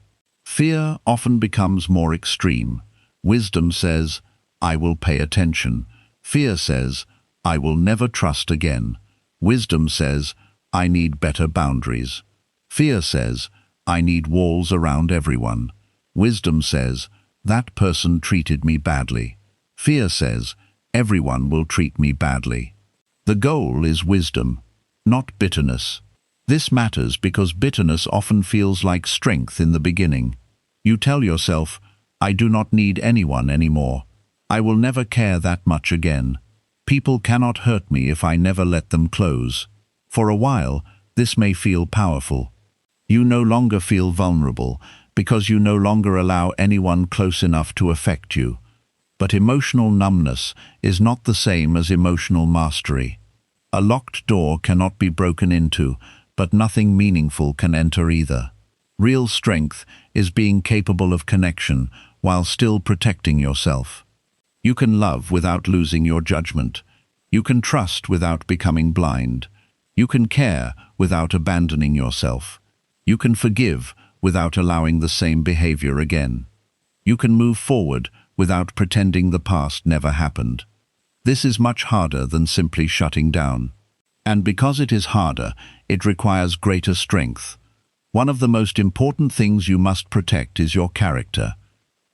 Fear often becomes more extreme. Wisdom says, I will pay attention. Fear says, I will never trust again. Wisdom says, I need better boundaries. Fear says, I need walls around everyone. Wisdom says, that person treated me badly. Fear says, everyone will treat me badly. The goal is wisdom, not bitterness. This matters because bitterness often feels like strength in the beginning. You tell yourself, I do not need anyone anymore. I will never care that much again. People cannot hurt me if I never let them close. For a while, this may feel powerful. You no longer feel vulnerable because you no longer allow anyone close enough to affect you. But emotional numbness is not the same as emotional mastery. A locked door cannot be broken into, but nothing meaningful can enter either. Real strength is being capable of connection while still protecting yourself. You can love without losing your judgment. You can trust without becoming blind. You can care without abandoning yourself. You can forgive without allowing the same behavior again. You can move forward without pretending the past never happened. This is much harder than simply shutting down. And because it is harder, it requires greater strength. One of the most important things you must protect is your character.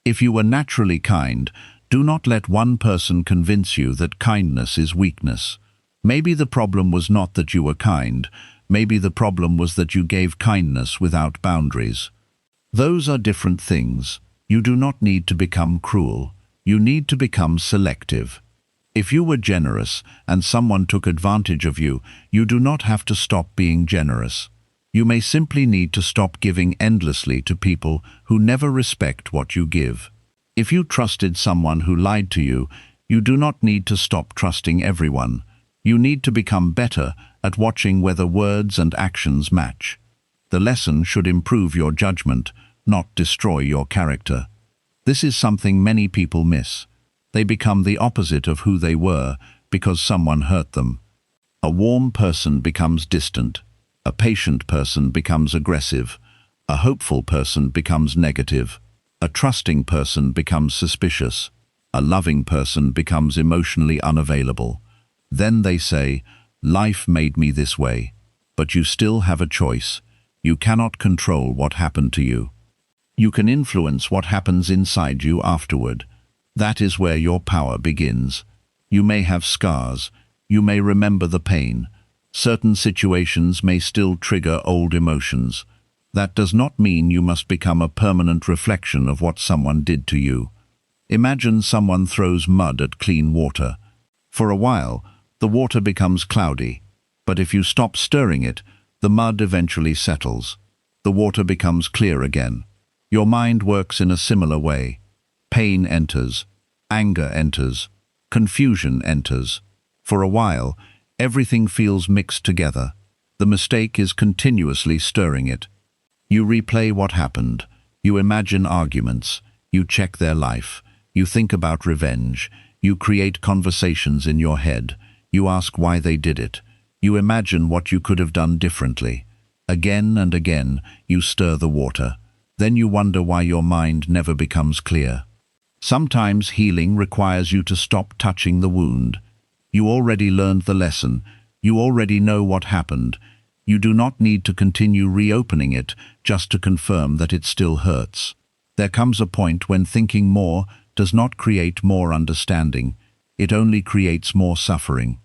If you were naturally kind, do not let one person convince you that kindness is weakness. Maybe the problem was not that you were kind. Maybe the problem was that you gave kindness without boundaries. Those are different things. You do not need to become cruel. You need to become selective. If you were generous and someone took advantage of you, you do not have to stop being generous. You may simply need to stop giving endlessly to people who never respect what you give. If you trusted someone who lied to you, you do not need to stop trusting everyone. You need to become better at watching whether words and actions match. The lesson should improve your judgment, not destroy your character. This is something many people miss. They become the opposite of who they were because someone hurt them. A warm person becomes distant. A patient person becomes aggressive. A hopeful person becomes negative. A trusting person becomes suspicious. A loving person becomes emotionally unavailable. Then they say, "Life made me this way." But you still have a choice. You cannot control what happened to you. You can influence what happens inside you afterward. That is where your power begins. You may have scars. You may remember the pain. Certain situations may still trigger old emotions. That does not mean you must become a permanent reflection of what someone did to you. Imagine someone throws mud at clean water. For a while, the water becomes cloudy, but if you stop stirring it, the mud eventually settles. The water becomes clear again. Your mind works in a similar way. Pain enters, anger enters, confusion enters. For a while, everything feels mixed together. The mistake is continuously stirring it. You replay what happened. You imagine arguments. You check their life. You think about revenge. You create conversations in your head. You ask why they did it. You imagine what you could have done differently. Again and again, you stir the water. Then you wonder why your mind never becomes clear. Sometimes healing requires you to stop touching the wound. You already learned the lesson. You already know what happened. You do not need to continue reopening it just to confirm that it still hurts. There comes a point when thinking more does not create more understanding. It only creates more suffering.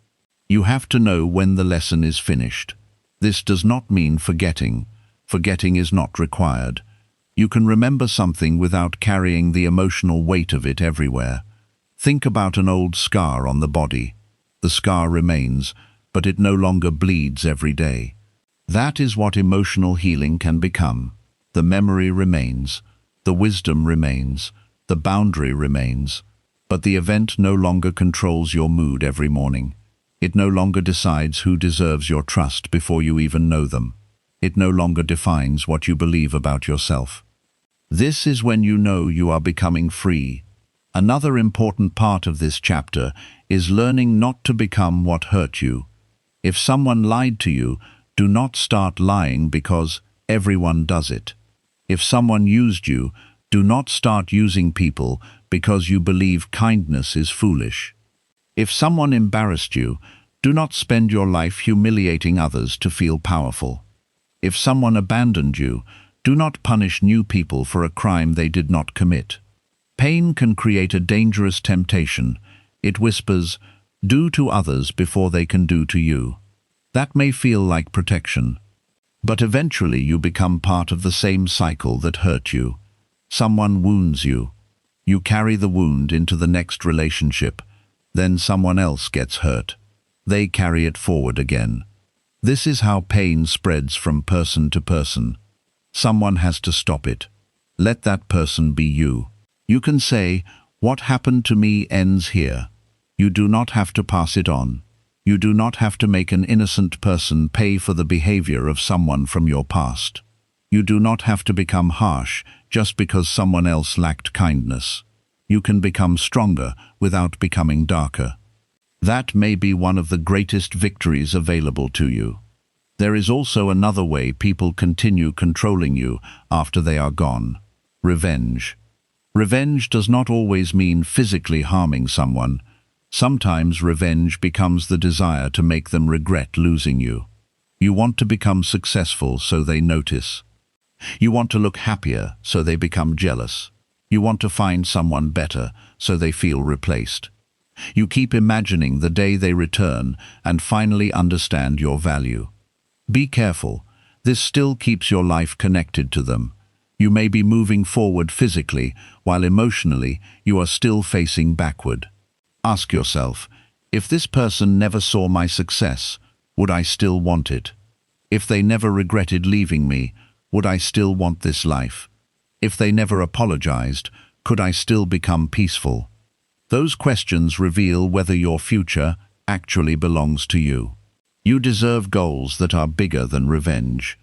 You have to know when the lesson is finished. This does not mean forgetting. Forgetting is not required. You can remember something without carrying the emotional weight of it everywhere. Think about an old scar on the body. The scar remains, but it no longer bleeds every day. That is what emotional healing can become. The memory remains, the wisdom remains, the boundary remains, but the event no longer controls your mood every morning. It no longer decides who deserves your trust before you even know them. It no longer defines what you believe about yourself. This is when you know you are becoming free. Another important part of this chapter is learning not to become what hurt you. If someone lied to you, do not start lying because everyone does it. If someone used you, do not start using people because you believe kindness is foolish. If someone embarrassed you, do not spend your life humiliating others to feel powerful. If someone abandoned you, do not punish new people for a crime they did not commit. Pain can create a dangerous temptation. It whispers, "Do to others before they can do to you." That may feel like protection, but eventually you become part of the same cycle that hurt you. Someone wounds you. You carry the wound into the next relationship. Then someone else gets hurt. They carry it forward again. This is how pain spreads from person to person. Someone has to stop it. Let that person be you. You can say, "What happened to me ends here." You do not have to pass it on. You do not have to make an innocent person pay for the behavior of someone from your past. You do not have to become harsh just because someone else lacked kindness. You can become stronger without becoming darker. That may be one of the greatest victories available to you. There is also another way people continue controlling you after they are gone. Revenge. Revenge does not always mean physically harming someone. Sometimes revenge becomes the desire to make them regret losing you. You want to become successful so they notice. You want to look happier so they become jealous. You want to find someone better so they feel replaced. You keep imagining the day they return and finally understand your value. Be careful. This still keeps your life connected to them. You may be moving forward physically, while emotionally you are still facing backward. Ask yourself, if this person never saw my success, would I still want it? If they never regretted leaving me, would I still want this life? If they never apologized, could I still become peaceful? Those questions reveal whether your future actually belongs to you. You deserve goals that are bigger than revenge.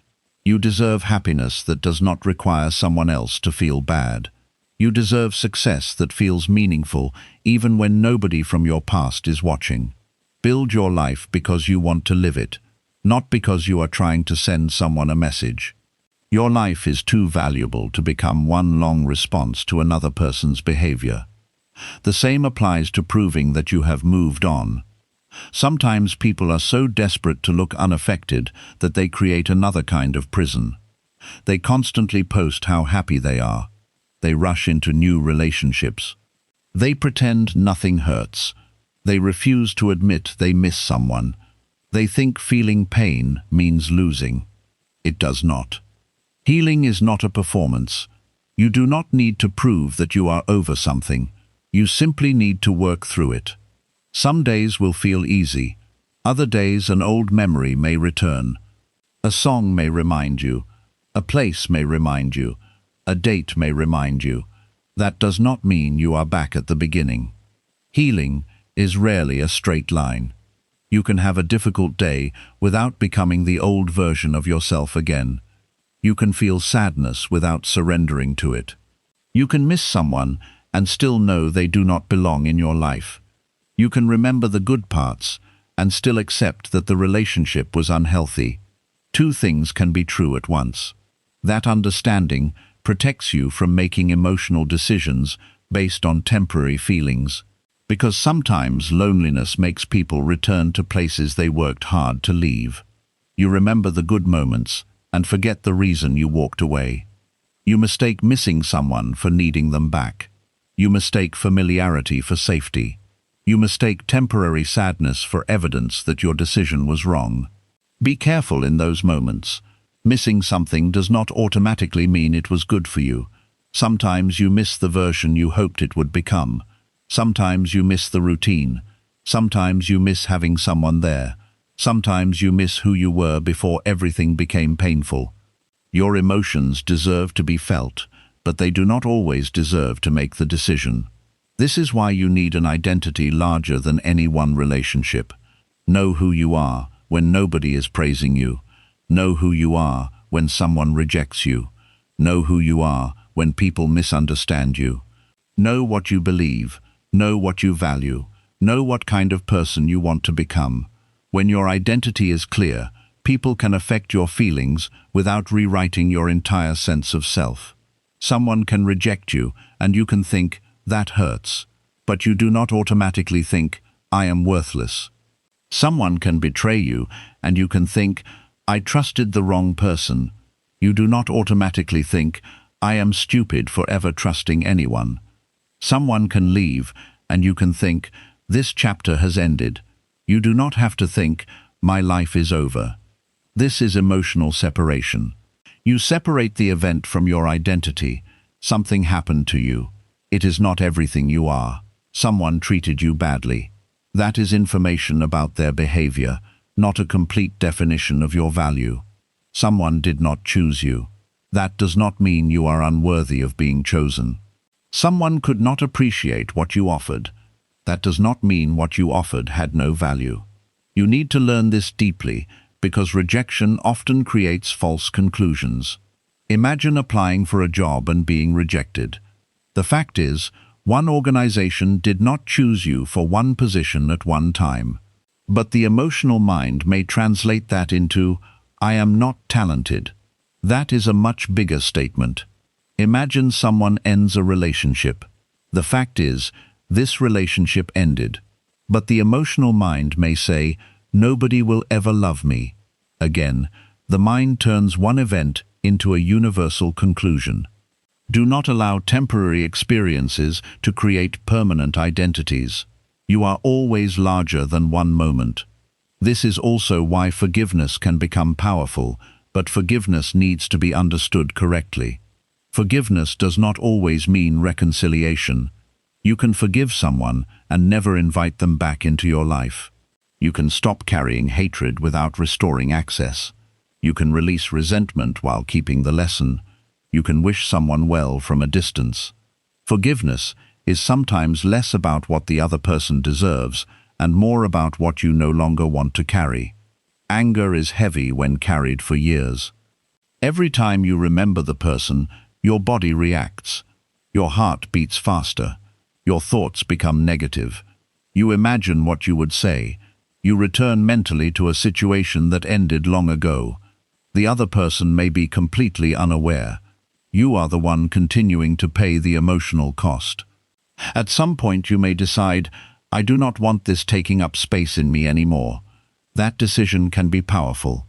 You deserve happiness that does not require someone else to feel bad. You deserve success that feels meaningful even when nobody from your past is watching. Build your life because you want to live it, not because you are trying to send someone a message. Your life is too valuable to become one long response to another person's behavior. The same applies to proving that you have moved on. Sometimes people are so desperate to look unaffected that they create another kind of prison. They constantly post how happy they are. They rush into new relationships. They pretend nothing hurts. They refuse to admit they miss someone. They think feeling pain means losing. It does not. Healing is not a performance. You do not need to prove that you are over something. You simply need to work through it. Some days will feel easy. Other days an old memory may return. A song may remind you. A place may remind you. A date may remind you. That does not mean you are back at the beginning. Healing is rarely a straight line. You can have a difficult day without becoming the old version of yourself again. You can feel sadness without surrendering to it. You can miss someone and still know they do not belong in your life. You can remember the good parts and still accept that the relationship was unhealthy. Two things can be true at once. That understanding protects you from making emotional decisions based on temporary feelings, because sometimes loneliness makes people return to places they worked hard to leave. You remember the good moments and forget the reason you walked away. You mistake missing someone for needing them back. You mistake familiarity for safety. You mistake temporary sadness for evidence that your decision was wrong. Be careful in those moments. Missing something does not automatically mean it was good for you. Sometimes you miss the version you hoped it would become. Sometimes you miss the routine. Sometimes you miss having someone there. Sometimes you miss who you were before everything became painful. Your emotions deserve to be felt, but they do not always deserve to make the decision. This is why you need an identity larger than any one relationship. Know who you are when nobody is praising you. Know who you are when someone rejects you. Know who you are when people misunderstand you. Know what you believe. Know what you value. Know what kind of person you want to become. When your identity is clear, people can affect your feelings without rewriting your entire sense of self. Someone can reject you, and you can think, that hurts. But you do not automatically think, I am worthless. Someone can betray you, and you can think, I trusted the wrong person. You do not automatically think, I am stupid for ever trusting anyone. Someone can leave, and you can think, this chapter has ended. You do not have to think, my life is over. This is emotional separation. You separate the event from your identity. Something happened to you. It is not everything you are. Someone treated you badly. That is information about their behavior, not a complete definition of your value. Someone did not choose you. That does not mean you are unworthy of being chosen. Someone could not appreciate what you offered. That does not mean what you offered had no value. You need to learn this deeply because rejection often creates false conclusions. Imagine applying for a job and being rejected. The fact is, one organization did not choose you for one position at one time. But the emotional mind may translate that into, I am not talented. That is a much bigger statement. Imagine someone ends a relationship. The fact is, this relationship ended. But the emotional mind may say, nobody will ever love me. Again, the mind turns one event into a universal conclusion. Do not allow temporary experiences to create permanent identities. You are always larger than one moment. This is also why forgiveness can become powerful, but forgiveness needs to be understood correctly. Forgiveness does not always mean reconciliation. You can forgive someone and never invite them back into your life. You can stop carrying hatred without restoring access. You can release resentment while keeping the lesson. You can wish someone well from a distance. Forgiveness is sometimes less about what the other person deserves and more about what you no longer want to carry. Anger is heavy when carried for years. Every time you remember the person, your body reacts. Your heart beats faster. Your thoughts become negative. You imagine what you would say. You return mentally to a situation that ended long ago. The other person may be completely unaware. You are the one continuing to pay the emotional cost. At some point you may decide, I do not want this taking up space in me anymore. That decision can be powerful.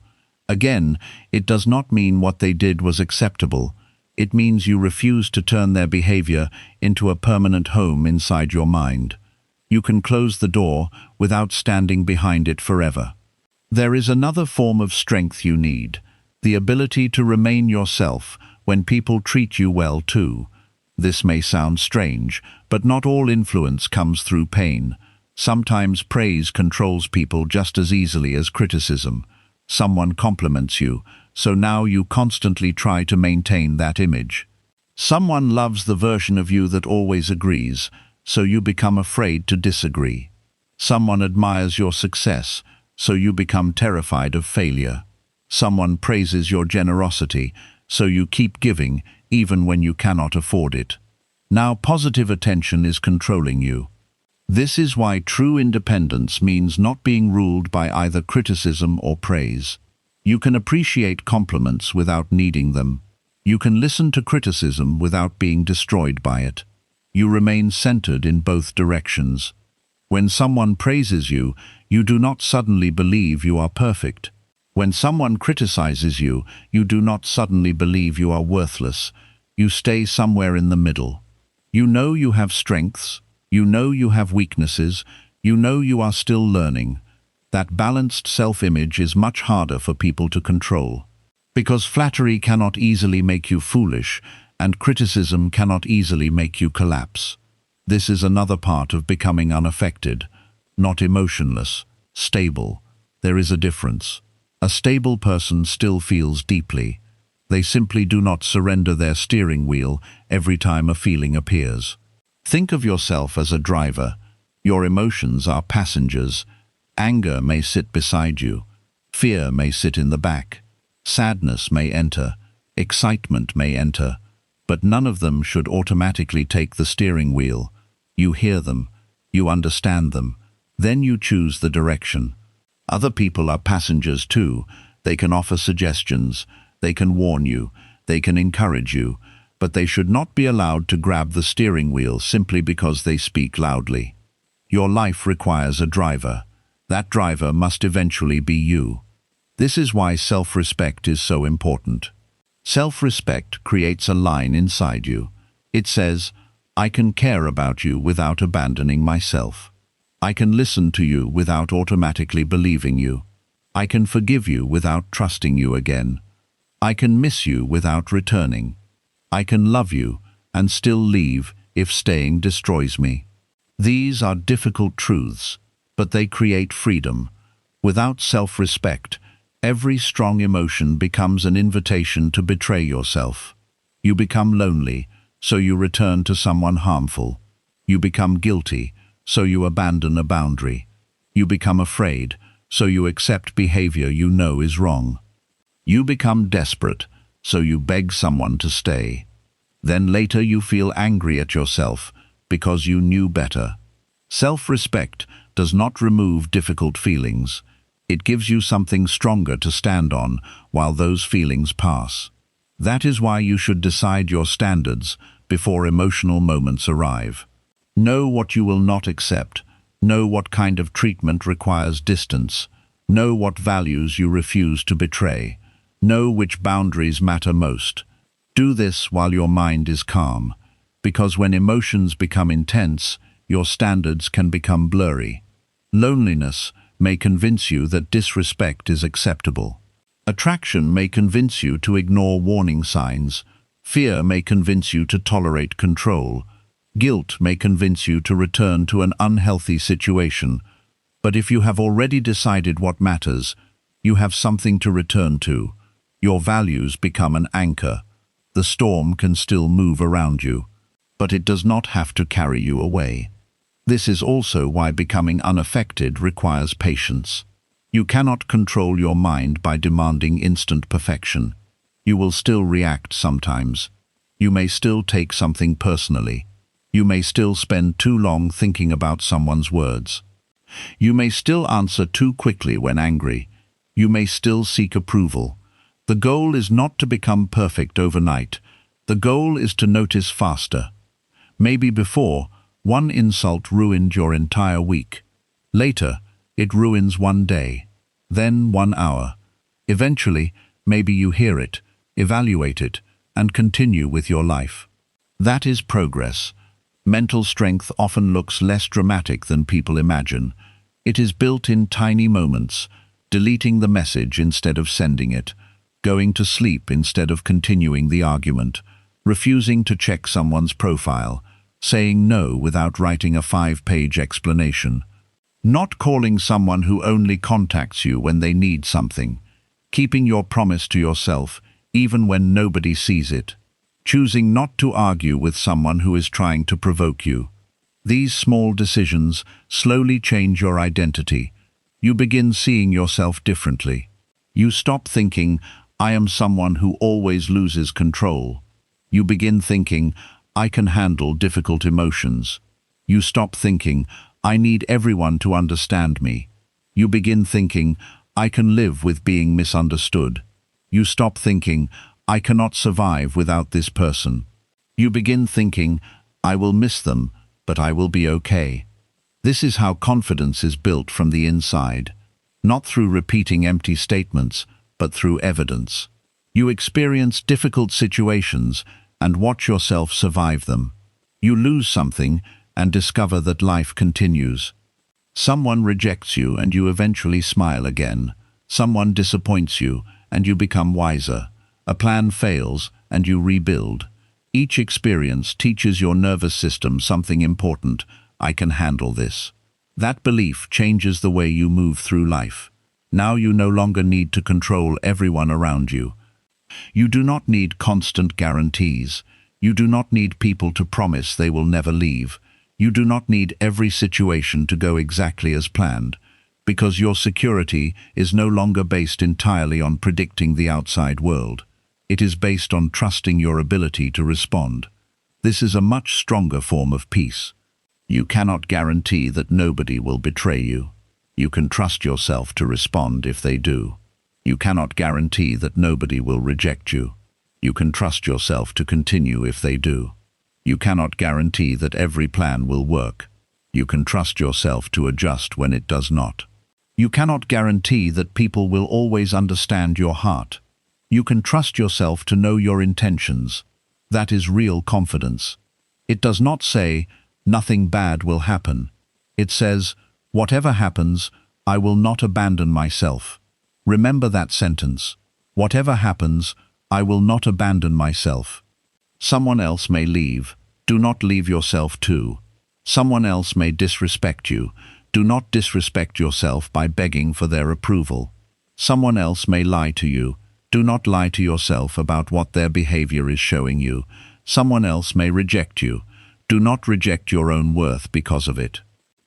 Again, it does not mean what they did was acceptable. It means you refuse to turn their behavior into a permanent home inside your mind. You can close the door without standing behind it forever. There is another form of strength you need, the ability to remain yourself when people treat you well too. This may sound strange, but not all influence comes through pain. Sometimes praise controls people just as easily as criticism. Someone compliments you, so now you constantly try to maintain that image. Someone loves the version of you that always agrees, so you become afraid to disagree. Someone admires your success, so you become terrified of failure. Someone praises your generosity, so you keep giving even when you cannot afford it. Now positive attention is controlling you. This is why true independence means not being ruled by either criticism or praise. You can appreciate compliments without needing them. You can listen to criticism without being destroyed by it. You remain centered in both directions. When someone praises you, you do not suddenly believe you are perfect. When someone criticizes you, you do not suddenly believe you are worthless. You stay somewhere in the middle. You know you have strengths. You know you have weaknesses. You know you are still learning. That balanced self-image is much harder for people to control. Because flattery cannot easily make you foolish, and criticism cannot easily make you collapse. This is another part of becoming unaffected, not emotionless, stable. There is a difference. A stable person still feels deeply. They simply do not surrender their steering wheel every time a feeling appears. Think of yourself as a driver. Your emotions are passengers. Anger may sit beside you. Fear may sit in the back. Sadness may enter. Excitement may enter. But none of them should automatically take the steering wheel. You hear them. You understand them. Then you choose the direction. Other people are passengers too. They can offer suggestions. They can warn you. They can encourage you. But they should not be allowed to grab the steering wheel simply because they speak loudly. Your life requires a driver. That driver must eventually be you. This is why self-respect is so important. Self-respect creates a line inside you. It says, I can care about you without abandoning myself. I can listen to you without automatically believing you. I can forgive you without trusting you again. I can miss you without returning. I can love you and still leave if staying destroys me. These are difficult truths, but they create freedom. Without self-respect, every strong emotion becomes an invitation to betray yourself. You become lonely, so you return to someone harmful. You become guilty, so you abandon a boundary. You become afraid, so you accept behavior you know is wrong. You become desperate, so you beg someone to stay. Then later you feel angry at yourself because you knew better. Self-respect does not remove difficult feelings. It gives you something stronger to stand on while those feelings pass. That is why you should decide your standards before emotional moments arrive. Know what you will not accept. Know what kind of treatment requires distance. Know what values you refuse to betray. Know which boundaries matter most. Do this while your mind is calm, because when emotions become intense, your standards can become blurry. Loneliness may convince you that disrespect is acceptable. Attraction may convince you to ignore warning signs. Fear may convince you to tolerate control. Guilt may convince you to return to an unhealthy situation. But if you have already decided what matters, you have something to return to. Your values become an anchor. The storm can still move around you, but it does not have to carry you away. This is also why becoming unaffected requires patience. You cannot control your mind by demanding instant perfection. You will still react sometimes. You may still take something personally. You may still spend too long thinking about someone's words. You may still answer too quickly when angry. You may still seek approval. The goal is not to become perfect overnight. The goal is to notice faster. Maybe before, one insult ruined your entire week. Later, it ruins one day, then 1 hour. Eventually, maybe you hear it, evaluate it, and continue with your life. That is progress. Mental strength often looks less dramatic than people imagine. It is built in tiny moments, deleting the message instead of sending it, going to sleep instead of continuing the argument, refusing to check someone's profile, saying no without writing a 5-page explanation, not calling someone who only contacts you when they need something, keeping your promise to yourself even when nobody sees it, choosing not to argue with someone who is trying to provoke you. These small decisions slowly change your identity. You begin seeing yourself differently. You stop thinking, "I am someone who always loses control." You begin thinking, "I can handle difficult emotions." You stop thinking, "I need everyone to understand me." You begin thinking, "I can live with being misunderstood." You stop thinking, "I cannot survive without this person." You begin thinking, "I will miss them, but I will be okay." This is how confidence is built from the inside, not through repeating empty statements, but through evidence. You experience difficult situations and watch yourself survive them. You lose something and discover that life continues. Someone rejects you and you eventually smile again. Someone disappoints you and you become wiser. A plan fails and you rebuild. Each experience teaches your nervous system something important. I can handle this. That belief changes the way you move through life. Now you no longer need to control everyone around you. You do not need constant guarantees. You do not need people to promise they will never leave. You do not need every situation to go exactly as planned, because your security is no longer based entirely on predicting the outside world. It is based on trusting your ability to respond. This is a much stronger form of peace. You cannot guarantee that nobody will betray you. You can trust yourself to respond if they do. You cannot guarantee that nobody will reject you. You can trust yourself to continue if they do. You cannot guarantee that every plan will work. You can trust yourself to adjust when it does not. You cannot guarantee that people will always understand your heart. You can trust yourself to know your intentions. That is real confidence. It does not say, "Nothing bad will happen." It says, "Whatever happens, I will not abandon myself." Remember that sentence. Whatever happens, I will not abandon myself. Someone else may leave. Do not leave yourself too. Someone else may disrespect you. Do not disrespect yourself by begging for their approval. Someone else may lie to you. Do not lie to yourself about what their behavior is showing you. Someone else may reject you. Do not reject your own worth because of it.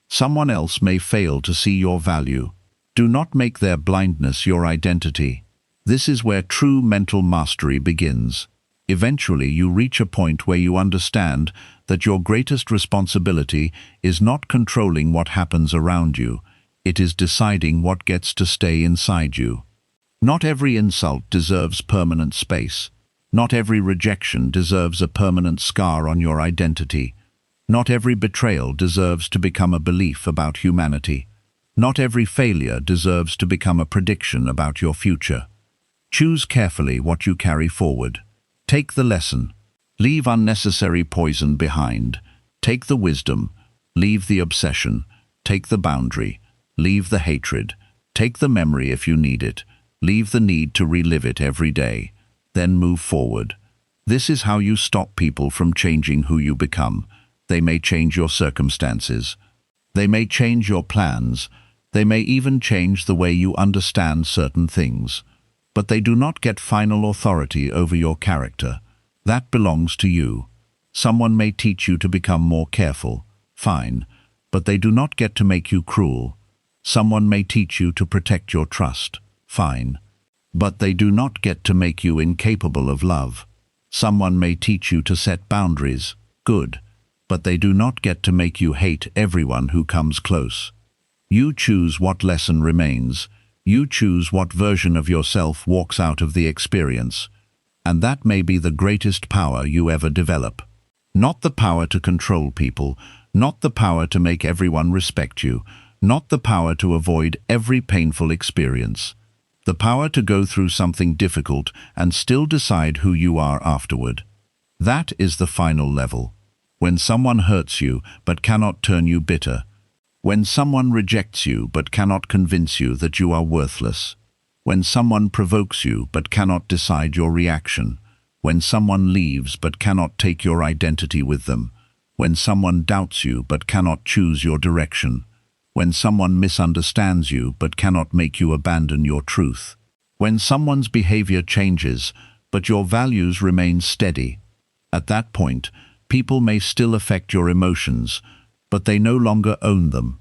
Someone else may fail to see your value. Do not make their blindness your identity. This is where true mental mastery begins. Eventually, you reach a point where you understand that your greatest responsibility is not controlling what happens around you. It is deciding what gets to stay inside you. Not every insult deserves permanent space. Not every rejection deserves a permanent scar on your identity. Not every betrayal deserves to become a belief about humanity. Not every failure deserves to become a prediction about your future. Choose carefully what you carry forward. Take the lesson. Leave unnecessary poison behind. Take the wisdom. Leave the obsession. Take the boundary. Leave the hatred. Take the memory if you need it. Leave the need to relive it every day. Then move forward. This is how you stop people from changing who you become. They may change your circumstances. They may change your plans. They may even change the way you understand certain things. But they do not get final authority over your character. That belongs to you. Someone may teach you to become more careful. Fine. But they do not get to make you cruel. Someone may teach you to protect your trust. Fine. But they do not get to make you incapable of love. Someone may teach you to set boundaries. Good. But they do not get to make you hate everyone who comes close. You choose what lesson remains. You choose what version of yourself walks out of the experience. And that may be the greatest power you ever develop. Not the power to control people, not the power to make everyone respect you, not the power to avoid every painful experience. The power to go through something difficult and still decide who you are afterward. That is the final level. When someone hurts you but cannot turn you bitter. When someone rejects you but cannot convince you that you are worthless. When someone provokes you but cannot decide your reaction. When someone leaves but cannot take your identity with them. When someone doubts you but cannot choose your direction. When someone misunderstands you but cannot make you abandon your truth. When someone's behavior changes but your values remain steady. At that point, people may still affect your emotions, but they no longer own them.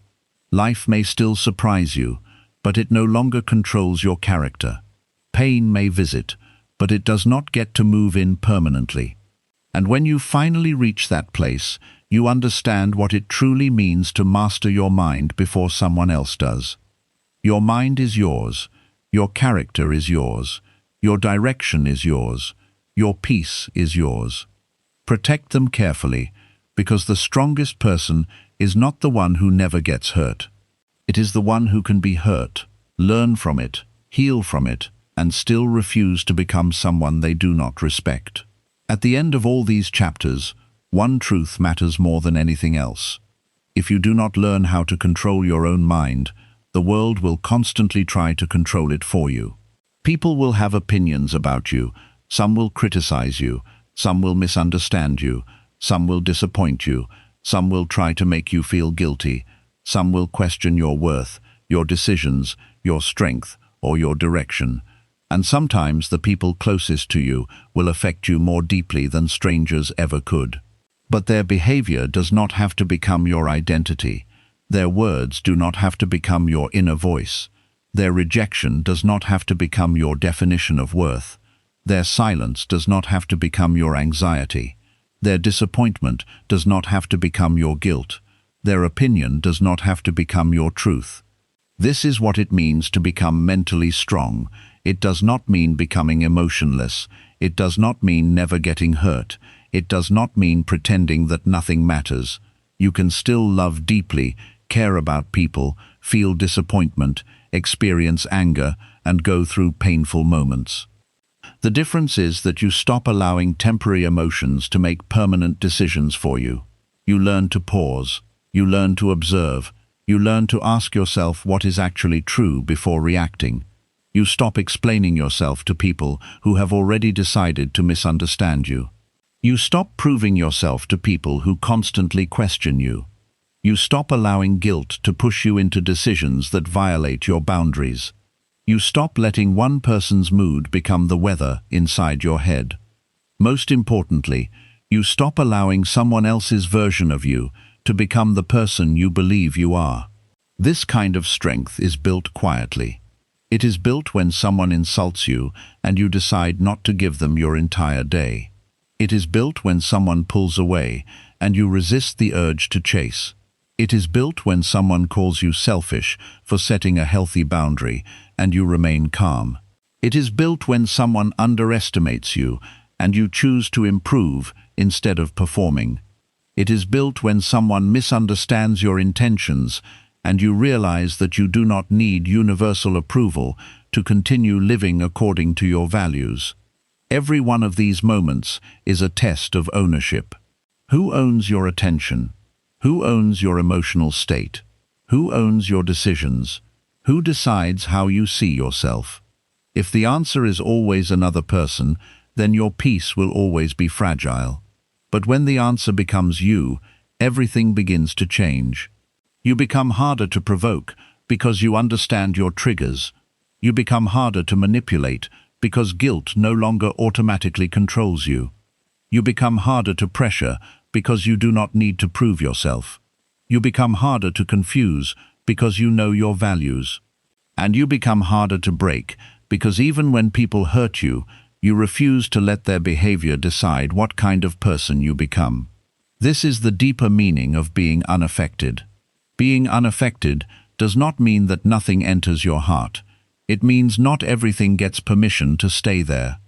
Life may still surprise you, but it no longer controls your character. Pain may visit, but it does not get to move in permanently. And when you finally reach that place, you understand what it truly means to master your mind before someone else does. Your mind is yours. Your character is yours. Your direction is yours. Your peace is yours. Protect them carefully, because the strongest person is not the one who never gets hurt. It is the one who can be hurt, learn from it, heal from it, and still refuse to become someone they do not respect. At the end of all these chapters, one truth matters more than anything else. If you do not learn how to control your own mind, the world will constantly try to control it for you. People will have opinions about you. Some will criticize you. Some will misunderstand you. Some will disappoint you. Some will try to make you feel guilty. Some will question your worth, your decisions, your strength, or your direction. And sometimes the people closest to you will affect you more deeply than strangers ever could. But their behavior does not have to become your identity. Their words do not have to become your inner voice. Their rejection does not have to become your definition of worth. Their silence does not have to become your anxiety. Their disappointment does not have to become your guilt. Their opinion does not have to become your truth. This is what it means to become mentally strong. It does not mean becoming emotionless. It does not mean never getting hurt. It does not mean pretending that nothing matters. You can still love deeply, care about people, feel disappointment, experience anger, and go through painful moments. The difference is that you stop allowing temporary emotions to make permanent decisions for you. You learn to pause. You learn to observe. You learn to ask yourself what is actually true before reacting. You stop explaining yourself to people who have already decided to misunderstand you. You stop proving yourself to people who constantly question you. You stop allowing guilt to push you into decisions that violate your boundaries. You stop letting one person's mood become the weather inside your head. Most importantly, you stop allowing someone else's version of you to become the person you believe you are. This kind of strength is built quietly. It is built when someone insults you and you decide not to give them your entire day. It is built when someone pulls away and you resist the urge to chase. It is built when someone calls you selfish for setting a healthy boundary and you remain calm. It is built when someone underestimates you and you choose to improve instead of performing. It is built when someone misunderstands your intentions and you realize that you do not need universal approval to continue living according to your values. Every one of these moments is a test of ownership. Who owns your attention? Who owns your emotional state? Who owns your decisions? Who decides how you see yourself? If the answer is always another person, then your peace will always be fragile. But when the answer becomes you, everything begins to change. You become harder to provoke because you understand your triggers. You become harder to manipulate because guilt no longer automatically controls you. You become harder to pressure because you do not need to prove yourself. You become harder to confuse because you know your values. And you become harder to break because even when people hurt you, you refuse to let their behavior decide what kind of person you become. This is the deeper meaning of being unaffected. Being unaffected does not mean that nothing enters your heart. It means not everything gets permission to stay there.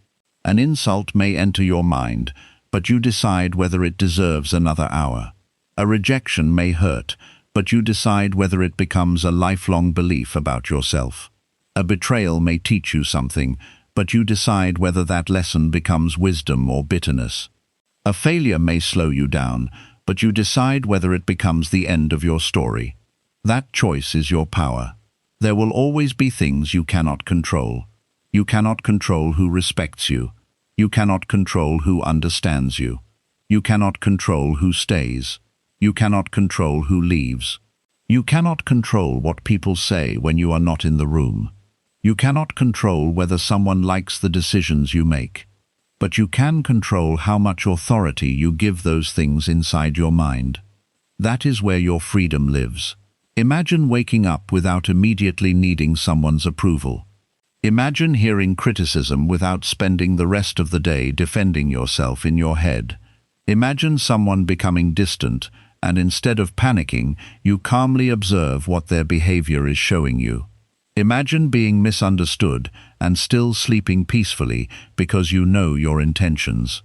An insult may enter your mind, but you decide whether it deserves another hour. A rejection may hurt, but you decide whether it becomes a lifelong belief about yourself. A betrayal may teach you something, but you decide whether that lesson becomes wisdom or bitterness. A failure may slow you down, but you decide whether it becomes the end of your story. That choice is your power. There will always be things you cannot control. You cannot control who respects you. You cannot control who understands you. You cannot control who stays. You cannot control who leaves. You cannot control what people say when you are not in the room. You cannot control whether someone likes the decisions you make. But you can control how much authority you give those things inside your mind. That is where your freedom lives. Imagine waking up without immediately needing someone's approval. Imagine hearing criticism without spending the rest of the day defending yourself in your head. Imagine someone becoming distant, and instead of panicking, you calmly observe what their behavior is showing you. Imagine being misunderstood and still sleeping peacefully because you know your intentions.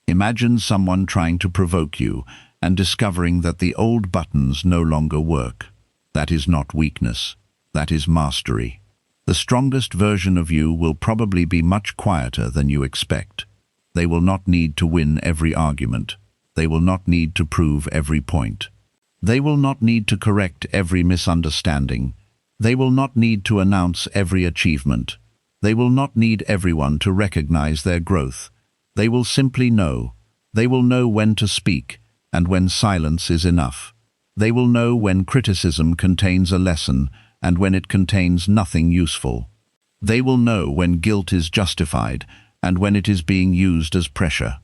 Imagine someone trying to provoke you and discovering that the old buttons no longer work. That is not weakness. That is mastery. The strongest version of you will probably be much quieter than you expect. They will not need to win every argument. They will not need to prove every point. They will not need to correct every misunderstanding. They will not need to announce every achievement. They will not need everyone to recognize their growth. They will simply know. They will know when to speak and when silence is enough. They will know when criticism contains a lesson and when it contains nothing useful. They will know when guilt is justified and when it is being used as pressure.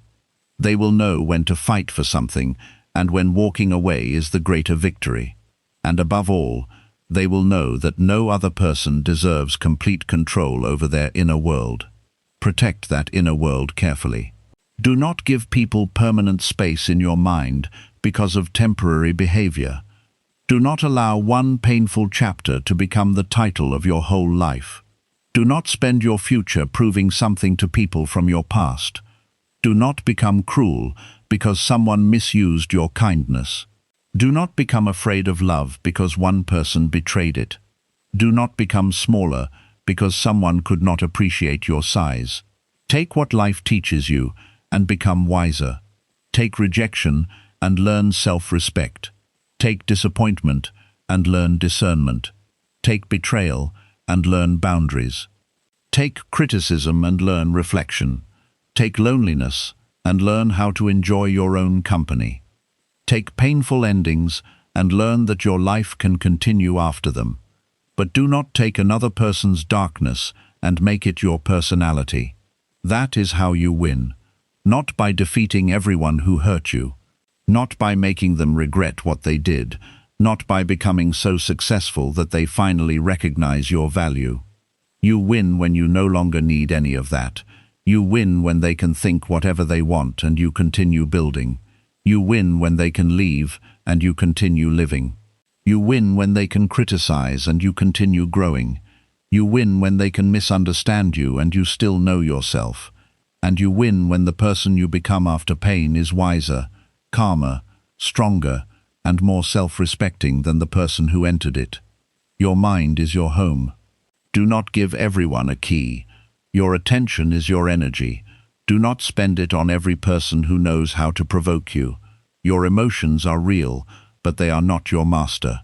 They will know when to fight for something and when walking away is the greater victory. And above all, they will know that no other person deserves complete control over their inner world. Protect that inner world carefully. Do not give people permanent space in your mind because of temporary behavior. Do not allow one painful chapter to become the title of your whole life. Do not spend your future proving something to people from your past. Do not become cruel because someone misused your kindness. Do not become afraid of love because one person betrayed it. Do not become smaller because someone could not appreciate your size. Take what life teaches you and become wiser. Take rejection and learn self-respect. Take disappointment and learn discernment. Take betrayal and learn boundaries. Take criticism and learn reflection. Take loneliness and learn how to enjoy your own company. Take painful endings and learn that your life can continue after them. But do not take another person's darkness and make it your personality. That is how you win. Not by defeating everyone who hurt you. Not by making them regret what they did. Not by becoming so successful that they finally recognize your value. You win when you no longer need any of that. You win when they can think whatever they want and you continue building. You win when they can leave and you continue living. You win when they can criticize and you continue growing. You win when they can misunderstand you and you still know yourself. And you win when the person you become after pain is wiser, calmer, stronger, and more self-respecting than the person who entered it. Your mind is your home. Do not give everyone a key. Your attention is your energy. Do not spend it on every person who knows how to provoke you. Your emotions are real, but they are not your master.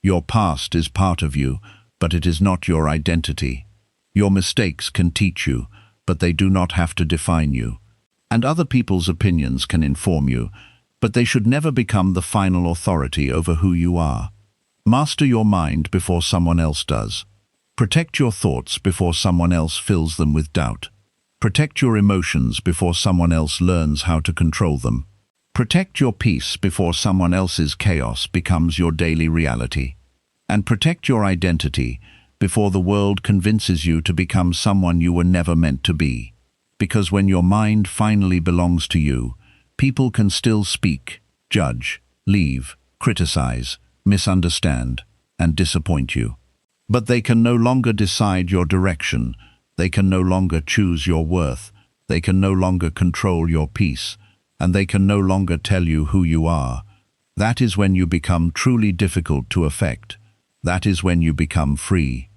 Your past is part of you, but it is not your identity. Your mistakes can teach you, but they do not have to define you. And other people's opinions can inform you, but they should never become the final authority over who you are. Master your mind before someone else does. Protect your thoughts before someone else fills them with doubt. Protect your emotions before someone else learns how to control them. Protect your peace before someone else's chaos becomes your daily reality. and protect your identity before the world convinces you to become someone you were never meant to be. Because when your mind finally belongs to you, people can still speak, judge, leave, criticize, misunderstand, and disappoint you. But they can no longer decide your direction. They can no longer choose your worth. They can no longer control your peace. And they can no longer tell you who you are. That is when you become truly difficult to affect. That is when you become free.